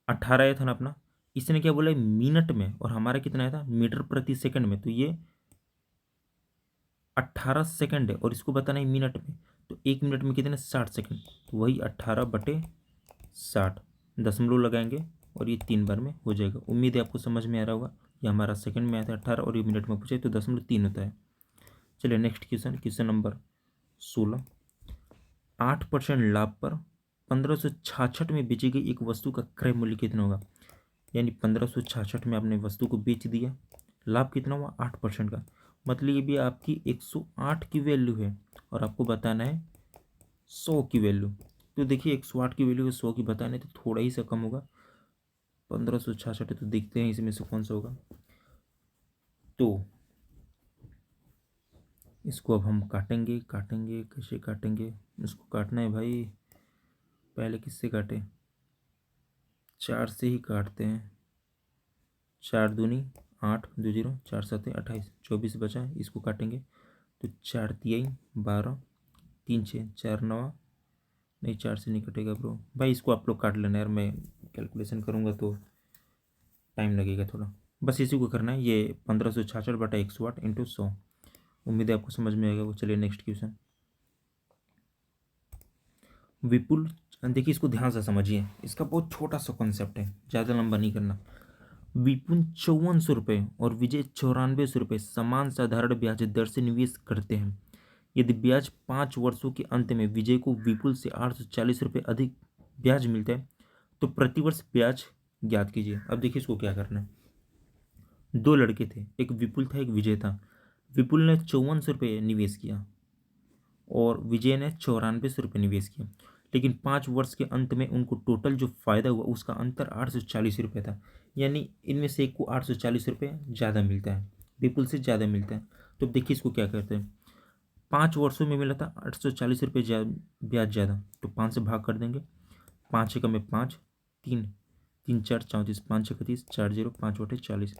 [SPEAKER 1] 18 आया था ना अपना, इसने क्या बोला मिनट में, और हमारा कितना आया था मीटर प्रति सेकंड में, तो ये 18 सेकंड है और इसको बताना है मिनट में, तो 1 मिनट में कितने 60 सेकंड, तो वही 18/60, दशमलव लगाएंगे और ये 3 बार में हो जाएगा। उम्मीद है आपको समझ में आ रहा होगा। ये हमारा सेकंड में आया था 18 और ये मिनट में पूछे तो 0.3 होता है। चलिए नेक्स्ट क्वेश्चन, क्वेश्चन नंबर 16। 8% लाभ पर 1566 में बेची गई एक वस्तु का क्रय मूल्य कितना होगा। यानी 1566 में आपने वस्तु को बेच दिया, लाभ कितना हुआ 8% का, मतलब ये भी आपकी 108 की वैल्यू है और आपको बताना है 100 की वैल्यू। तो देखिए 108 की वैल्यू 100 की बताने तो थोड़ा ही सा कम होगा, 1566 है, तो देखते हैं इसमें से कौन सा होगा। तो इसको अब हम काटेंगे काटेंगे, कैसे काटेंगे, इसको काटना है भाई, पहले किससे काटें, 4 से ही काटते हैं। 4 दूनी 8, 2 0, 4 7 28, 24 बचा है, इसको काटेंगे। तो 4 तिहाई 12, 3 6 4 9, नहीं 4 से नहीं कटेगा ब्रो भाई, इसको आप लोग काट लेना यार, मैं कैलकुलेशन करूँगा तो टाइम लगेगा थोड़ा। बस इसी को करना है, ये 1566/108 इंटू 100। उम्मीद है आपको समझ में आएगा वो। चलिए नेक्स्ट क्वेश्चन। विपुल, देखिए इसको ध्यान से समझिए, इसका बहुत छोटा सा कॉन्सेप्ट है, ज़्यादा लंबा नहीं करना। विपुल 5400 रुपये और विजय 9400 रुपये समान साधारण ब्याज दर से निवेश करते हैं। यदि ब्याज 5 वर्षों के अंत में विजय को विपुल से 840 रुपये अधिक ब्याज मिलता है तो प्रतिवर्ष ब्याज ज्ञात कीजिए। अब देखिए इसको क्या करना है। दो लड़के थे, एक विपुल था एक विजय था। विपुल ने 5400 रुपये निवेश किया और विजय ने 9400 रुपये निवेश किया, लेकिन 5 वर्ष के अंत में उनको टोटल जो फायदा हुआ उसका अंतर 840 रुपये था। यानी इनमें से एक को 840 रुपये ज़्यादा मिलता है, विपुल से ज़्यादा मिलता है। तो अब देखिए इसको क्या करते हैं, 5 वर्षों में मिला था 840 रुपये ब्याज ज़्यादा, तो 5 से भाग कर देंगे। 5 एकम में 5, 3 3 4 34, 5 31, 4 0, 5 बटे 40,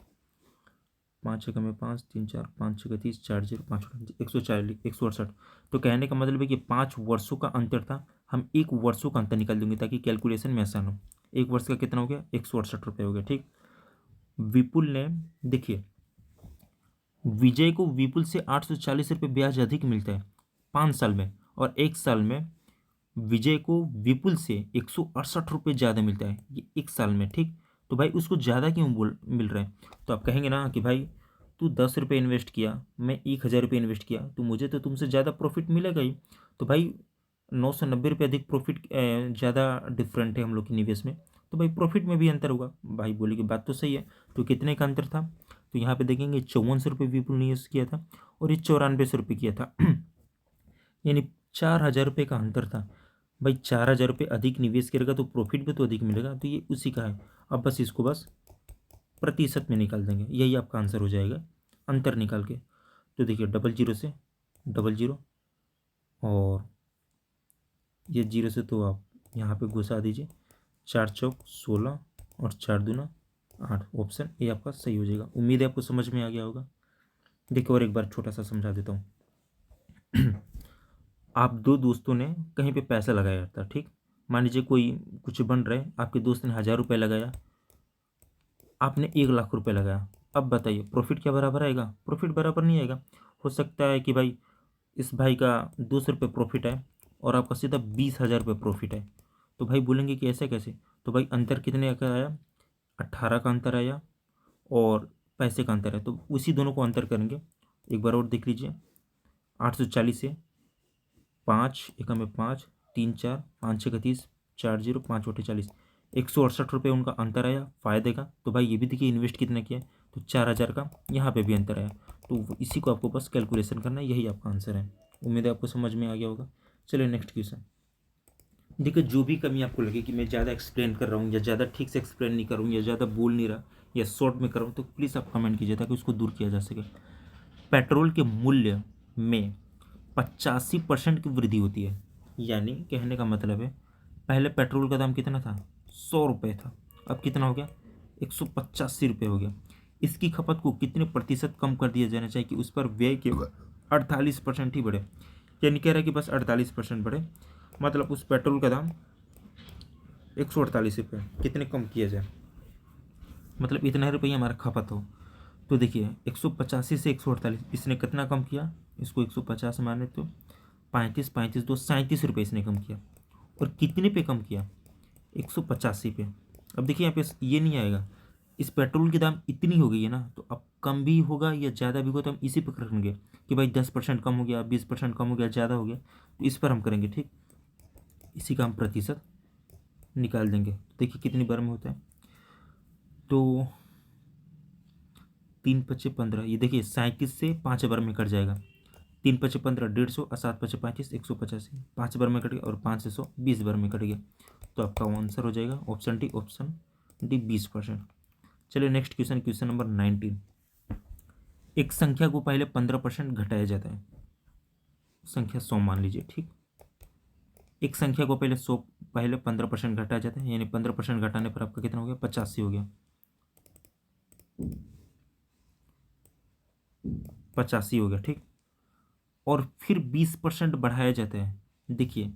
[SPEAKER 1] 5 एकम में 5, 3 4 5 31, 4 0, 5 140, 168। तो कहने का मतलब है कि 5 वर्षों का अंतर था, हम 1 वर्षों का अंतर निकाल देंगे ताकि कैलकुलेशन में आसान हो। 1 वर्ष का कितना हो गया, 168 रुपये हो गया। ठीक, विपुल ने, देखिए विजय को विपुल से 840 रुपये ब्याज अधिक मिलता है 5 साल में, और 1 साल में विजय को विपुल से 168 रुपये ज़्यादा मिलता है, ये 1 साल में। ठीक, तो भाई उसको ज़्यादा क्यों मिल रहा है, तो आप कहेंगे ना कि भाई तू 10 रुपये इन्वेस्ट किया, मैं 1000 रुपये इन्वेस्ट किया, तो मुझे तो तुमसे ज़्यादा प्रॉफिट मिलेगा ही। तो भाई 990 रुपये अधिक प्रॉफिट, ज़्यादा डिफरेंट है हम लोग के निवेश में, तो भाई प्रॉफिट में भी अंतर होगा। भाई बोले कि बात तो सही है, तो कितने का अंतर था, तो यहाँ पे देखेंगे 5400 रुपये विपुल निवेश किया था और ये 9400 रुपये किया था यानी 4000 रुपये का अंतर था। भाई 4000 रुपये अधिक निवेश करेगा तो प्रॉफिट भी तो अधिक मिलेगा, तो ये उसी का है। अब बस इसको बस प्रतिशत में निकाल देंगे, यही आपका आंसर हो जाएगा अंतर निकाल के। तो देखिए 00 से 00 और ये 0 से तो आप यहाँ पे घुसा दीजिए, 4 चौक 16 और 4 दूना 8, ऑप्शन ए आपका सही हो जाएगा। उम्मीद है आपको समझ में आ गया होगा। देखिए और एक बार छोटा सा समझा देता हूँ आप दो दोस्तों ने कहीं पे पैसा लगाया था, ठीक, मान लीजिए कोई कुछ बन रहा है, आपके दोस्त ने 1000 रुपये लगाया, आपने 1 लाख रुपये लगाया। अब बताइए प्रॉफिट क्या बराबर आएगा, प्रॉफिट बराबर नहीं आएगा। हो सकता है कि भाई इस भाई का 200 रुपये प्रॉफिट है और आपका सीधा 20,000 रुपये प्रॉफिट है, तो भाई बोलेंगे कि ऐसा कैसे, तो भाई अंतर कितने का आया, 18 का अंतर आया और पैसे का अंतर है, तो उसी दोनों को अंतर करेंगे। एक बार और देख लीजिए, 840 से 5 एकम में 5, 3 4 5 6 31, 4 0, 5 बटे 40, 168 रुपये उनका अंतर आया फायदे का। तो भाई ये भी देखिए इन्वेस्ट कितना किया है, तो 4000 का यहाँ पे भी अंतर आया। तो इसी को आपको बस कैलकुलेशन करना है, यही आपका आंसर है। उम्मीद है आपको समझ में आ गया होगा। चलिए नेक्स्ट क्वेश्चन। देखिए जो भी कमी आपको लगे कि मैं ज़्यादा एक्सप्लेन कर रहा हूँ या ज़्यादा ठीक से एक्सप्लेन नहीं कर रहा हूँ या ज़्यादा बोल नहीं रहा या शॉर्ट में कर रहा हूँ, तो प्लीज़ आप कमेंट कीजिए ताकि उसको दूर किया जा सके। पेट्रोल के मूल्य में 85% की वृद्धि होती है, यानी कहने का मतलब है पहले पेट्रोल का दाम कितना था, 100 रुपये था, अब कितना हो गया, 185 रुपये हो गया। इसकी खपत को कितने प्रतिशत कम कर दिया जाना चाहिए कि उस पर व्यय केवल 48% ही बढ़े। यानी कह रहा है कि बस 48% बढ़े, मतलब उस पेट्रोल का दाम 148 रुपये कितने कम किया जाए, मतलब इतना रुपये हमारा खपत हो। तो देखिए 185 से 148 इसने कितना कम किया, इसको 150 माने तो 35 35 2 37 रुपये इसने कम किया। और कितने पे कम किया, 185 पे। अब देखिए यहाँ पे ये नहीं आएगा, इस पेट्रोल की दाम इतनी हो गई है ना, तो अब कम भी होगा या ज़्यादा भी होगा तो हम इसी पर करेंगे कि भाई 10% कम हो गया, 20% कम हो गया, ज़्यादा हो गया, तो इस पर हम करेंगे। ठीक, इसी का हम प्रतिशत निकाल देंगे। देखिए कितनी बार में होता है, तो 3 पचे 15, ये देखिए 37 से 5 बार में कट जाएगा, 3 पचे 15 150 और 7 पचे 35 185, 5 बार में कट गया और 5 से 100 20 बार में कट गया। तो आपका आंसर हो जाएगा ऑप्शन डी 20%। चलिए नेक्स्ट क्वेश्चन, क्वेश्चन नंबर 19। एक संख्या को पहले 15% घटाया जाता है, संख्या 100 मान लीजिए, ठीक। एक संख्या को पहले 15% घटाया जाता है, यानी 15% घटाने पर आपका कितना हो गया, 85 हो गया, 85 हो गया, ठीक। और फिर 20% बढ़ाया जाता है। देखिए,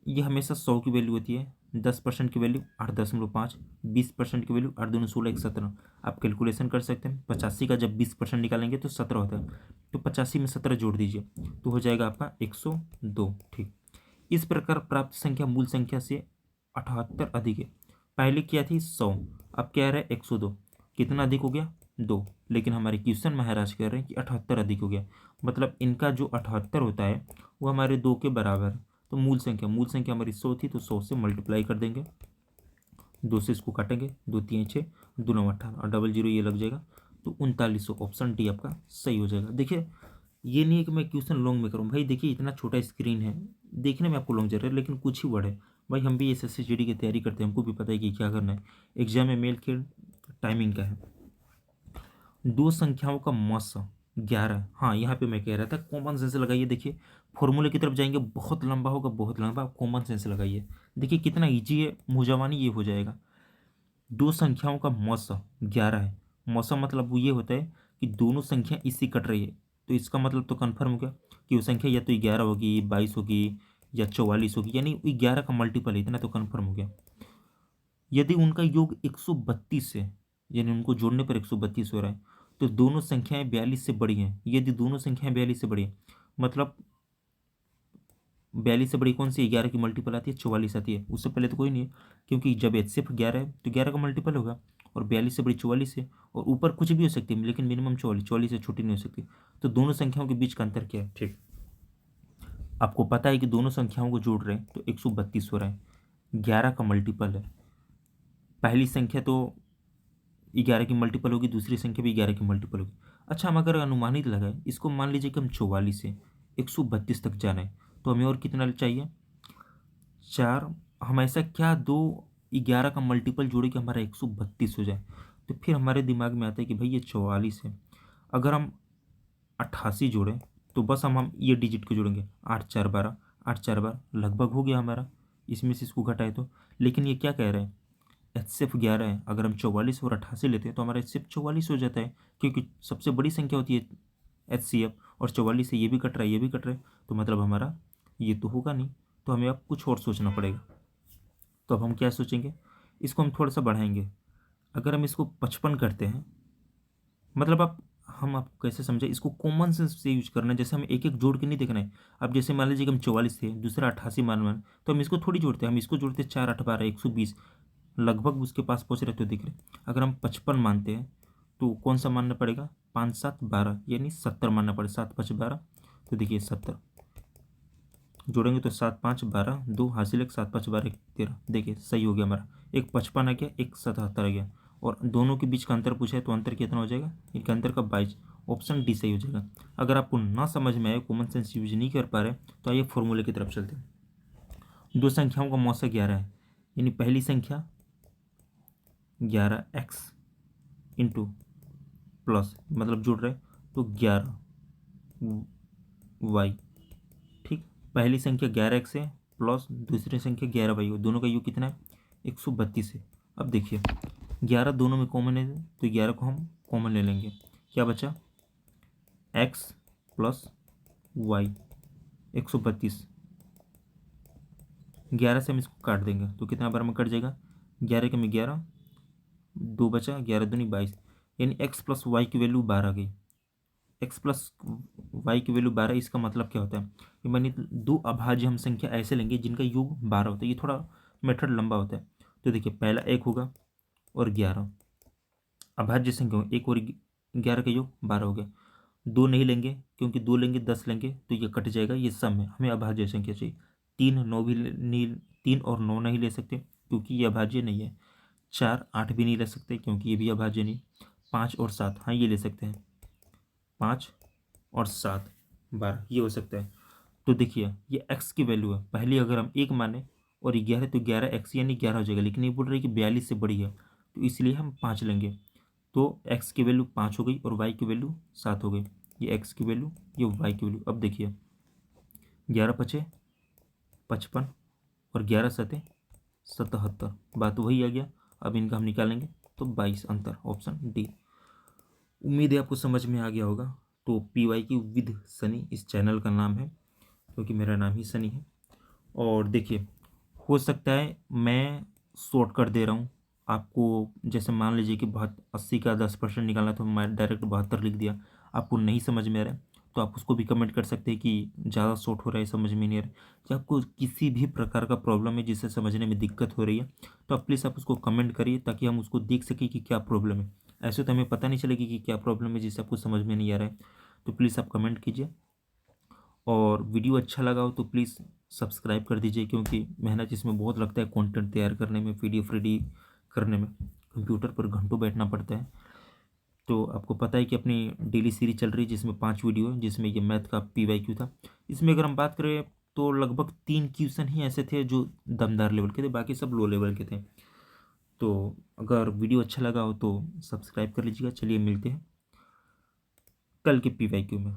[SPEAKER 1] ये हमेशा 100 की वैल्यू होती है, 10% की वैल्यू 8.5, 20% की वैल्यू 8 दूनी 16, 17। आप कैलकुलेशन कर सकते हैं, 85 का जब 20% निकालेंगे तो 17 होता है, तो 85 में 17 जोड़ दीजिए तो हो जाएगा आपका 102, ठीक। इस प्रकार प्राप्त संख्या मूल संख्या से 78 अधिक है। पहले क्या थी 100, अब क्या रहा है 102, कितना अधिक हो गया 2, लेकिन हमारे क्वेश्चन महाराज कह रहे हैं कि 78 अधिक हो गया, मतलब इनका जो 78 होता है वो हमारे 2 के बराबर है। तो मूल संख्या हमारी 100 थी, तो 100 से मल्टीप्लाई कर देंगे, 2 से इसको काटेंगे, 2 3 6, 2 9 18 और डबल जीरो ये लग जाएगा, तो 3900, ऑप्शन डी आपका सही हो जाएगा। देखिए, ये नहीं है कि मैं क्वेश्चन लॉन्ग में करूँ भाई, देखिए इतना छोटा स्क्रीन है, देखने में आपको लॉन्ग जा रहा है लेकिन कुछ ही वर्ड है। भाई हम भी SSC GD की तैयारी करते हैं, हमको भी पता है कि क्या करना है, एग्जाम में मेल के टाइमिंग का है। दो संख्याओं का मौसा 11, हाँ यहाँ पे मैं कह रहा था कॉमन सेंस लगाइए। देखिए फॉर्मूले की तरफ जाएंगे, बहुत लंबा होगा, बहुत लंबा, कॉमन सेंस लगाइए। देखिए कितना ईजी है, मुजावानी ये हो जाएगा। दो संख्याओं का मौसा 11 है, मौसा मतलब वो ये होता है कि दोनों संख्या इससे कट रही है, तो इसका मतलब तो कन्फर्म हो गया कि वो संख्या या तो 11 होगी, 22 होगी या 44 होगी, यानी 11 का मल्टीपल है, इतना तो कन्फर्म हो गया। यदि उनका योग 132 है, यानी उनको जोड़ने पर 132 हो रहा है, तो दोनों संख्याएं 42 से बड़ी हैं। यदि दोनों संख्याएं 42 से बड़ी हैं, मतलब 42 से बड़ी कौन सी, 11 की मल्टीपल आती है 44 आती है, उससे पहले तो कोई नहीं है, क्योंकि जब HCF 11 है तो 11 का मल्टीपल होगा, और 42 से बड़ी 44 है, और ऊपर कुछ भी हो सकती है लेकिन मिनिमम 44, 44 से छोटी नहीं हो सकती। तो दोनों संख्याओं के बीच का अंतर क्या है, ठीक। आपको पता है कि दोनों संख्याओं को जोड़ रहे हैं तो 132 हो रहा है, 11 का मल्टीपल है। पहली संख्या तो 11 की मल्टीपल होगी, दूसरी संख्या भी 11 की मल्टीपल होगी। अच्छा, हम अगर अनुमानित लगाए इसको, मान लीजिए कि हम 44 से 132 तक जाना है, तो हमें और कितना चाहिए, 4। हम ऐसा क्या दो 11 का मल्टीपल जोड़े कि हमारा 132 हो जाए, तो फिर हमारे दिमाग में आता है कि भाई ये 44 है, अगर हम 88 जोड़ें तो बस हम ये डिजिट को जोड़ेंगे, 8 4 12, 8 4 12 लगभग हो गया हमारा, इसमें से इसको घटाए तो। लेकिन ये क्या कह रहे हैं, HCF 11 है, अगर हम 44 और 88 लेते हैं तो हमारा HCF 44 हो जाता है, क्योंकि सबसे बड़ी संख्या होती है HCF, और 44 से ये भी कट रहा है, ये भी कट रहा है, तो मतलब हमारा ये तो होगा नहीं, तो हमें अब कुछ और सोचना पड़ेगा। तो अब हम क्या सोचेंगे, इसको हम थोड़ा सा बढ़ाएंगे। अगर हम इसको 55 करते हैं, मतलब आप, हम आपको कैसे समझे, इसको कॉमन सेंस से यूज करना है, जैसे हम एक एक जोड़ के नहीं देखना है। अब जैसे मान लीजिए कि हम 44 थे, दूसरा 88 मान, तो हम इसको थोड़ी जोड़ते हैं, हम इसको जोड़ते 4 8 12 120, लगभग उसके पास पहुँच रहे तो दिख रहे। अगर हम 55 मानते हैं तो कौन सा मानना पड़ेगा, 5 7 12, यानी 70 मानना पड़ेगा, 7 5 12, तो देखिए 70 जोड़ेंगे तो 7 5 12, 2 हासिल, 1 7 5 12 13, देखिए सही हो गया हमारा, एक 55 आ गया, एक 77 आ गया, और दोनों के बीच का अंतर पूछा है तो अंतर कितना हो जाएगा, इनका अंतर का 22, ऑप्शन डी सही हो जाएगा। अगर आपको ना समझ में आए, कॉमन सेंस यूज नहीं कर पा रहे, तो आइए फॉर्मूले की तरफ चलते हैं। दो संख्याओं का मौसा 11 है, यानी पहली संख्या 11x इंटू प्लस, मतलब जुड़ रहे तो 11y, ठीक। पहली संख्या 11x है प्लस दूसरी संख्या 11y हो, दोनों का योग कितना है 132 है। अब देखिए 11 दोनों में कॉमन है, तो 11 को हम कॉमन ले लेंगे, क्या बचा x प्लस वाई, 132, 11 से हम इसको काट देंगे तो कितना बार में कट जाएगा, 11 के में 11, 2 बचा, 11 दूनी 22, यानी x प्लस वाई की वैल्यू 12 आ गई। x प्लस वाई की वैल्यू 12, इसका मतलब क्या होता है कि मैंने दो अभाज्य हम संख्या ऐसे लेंगे जिनका योग 12 होता है, ये थोड़ा मेथड लंबा होता है। तो देखिए पहला 1 होगा और 11, अभाज्य संख्या 1 और 11 का योग 12 हो गया। 2 नहीं लेंगे, क्योंकि 2 लेंगे 10 लेंगे तो ये कट जाएगा, ये सम है, हमें अभाज्य संख्या चाहिए। 3 9 भी नहीं, 3 और 9 नहीं ले सकते क्योंकि ये अभाज्य नहीं है। 4 8 भी नहीं ले सकते क्योंकि ये भी अभाज्य नहीं। 5 और 7, हाँ ये ले सकते हैं, 5 और 7 12, ये हो सकता है। तो देखिए ये x की वैल्यू है, पहले अगर हम 1 माने और 11 तो 11x यानी 11 हो जाएगा, लेकिन ये बोल रही है कि 42 से बड़ी है, तो इसलिए हम 5 लेंगे, तो एक्स की वैल्यू 5 हो गई और वाई की वैल्यू 7 हो गई। ये एक्स की वैल्यू, ये वाई की वैल्यू। अब देखिए 11 × 5 = 55 और 11 × 7 = 77, बात वही आ गया। अब इनका हम निकालेंगे तो 22 अंतर, ऑप्शन डी। उम्मीद है आपको समझ में आ गया होगा। तो PYQ विद सनी इस चैनल का नाम है, क्योंकि मेरा नाम ही सनी है। और देखिए, हो सकता है मैं शॉर्ट कर दे रहा हूँ आपको। जैसे मान लीजिए कि 80 का 10% निकालना, तो मैं डायरेक्ट 72 लिख दिया, आपको नहीं समझ में आ रहा है तो आप उसको भी कमेंट कर सकते हैं कि ज़्यादा शॉर्ट हो रहा है, समझ में नहीं आ रहा है। कि आपको किसी भी प्रकार का प्रॉब्लम है जिससे समझने में दिक्कत हो रही है, तो आप प्लीज़ आप उसको कमेंट करिए ताकि हम उसको देख सकें कि क्या प्रॉब्लम है। ऐसे तो हमें पता नहीं चलेगी कि क्या प्रॉब्लम है जिससे आपको समझ में नहीं आ रहा है। तो प्लीज़ आप कमेंट कीजिए, और वीडियो अच्छा लगा हो तो प्लीज़ सब्सक्राइब कर दीजिए, क्योंकि मेहनत इसमें बहुत लगता है कंटेंट तैयार करने में, PDF रेडी करने में कंप्यूटर पर घंटों बैठना पड़ता है। तो आपको पता है कि अपनी डेली सीरीज चल रही है जिसमें 5 वीडियो है, जिसमें ये मैथ का PYQ था। इसमें अगर हम बात करें तो लगभग 3 क्वेश्चन ही ऐसे थे जो दमदार लेवल के थे, बाकी सब लो लेवल के थे। तो अगर वीडियो अच्छा लगा हो तो सब्सक्राइब कर लीजिएगा। चलिए मिलते हैं कल के PYQ में।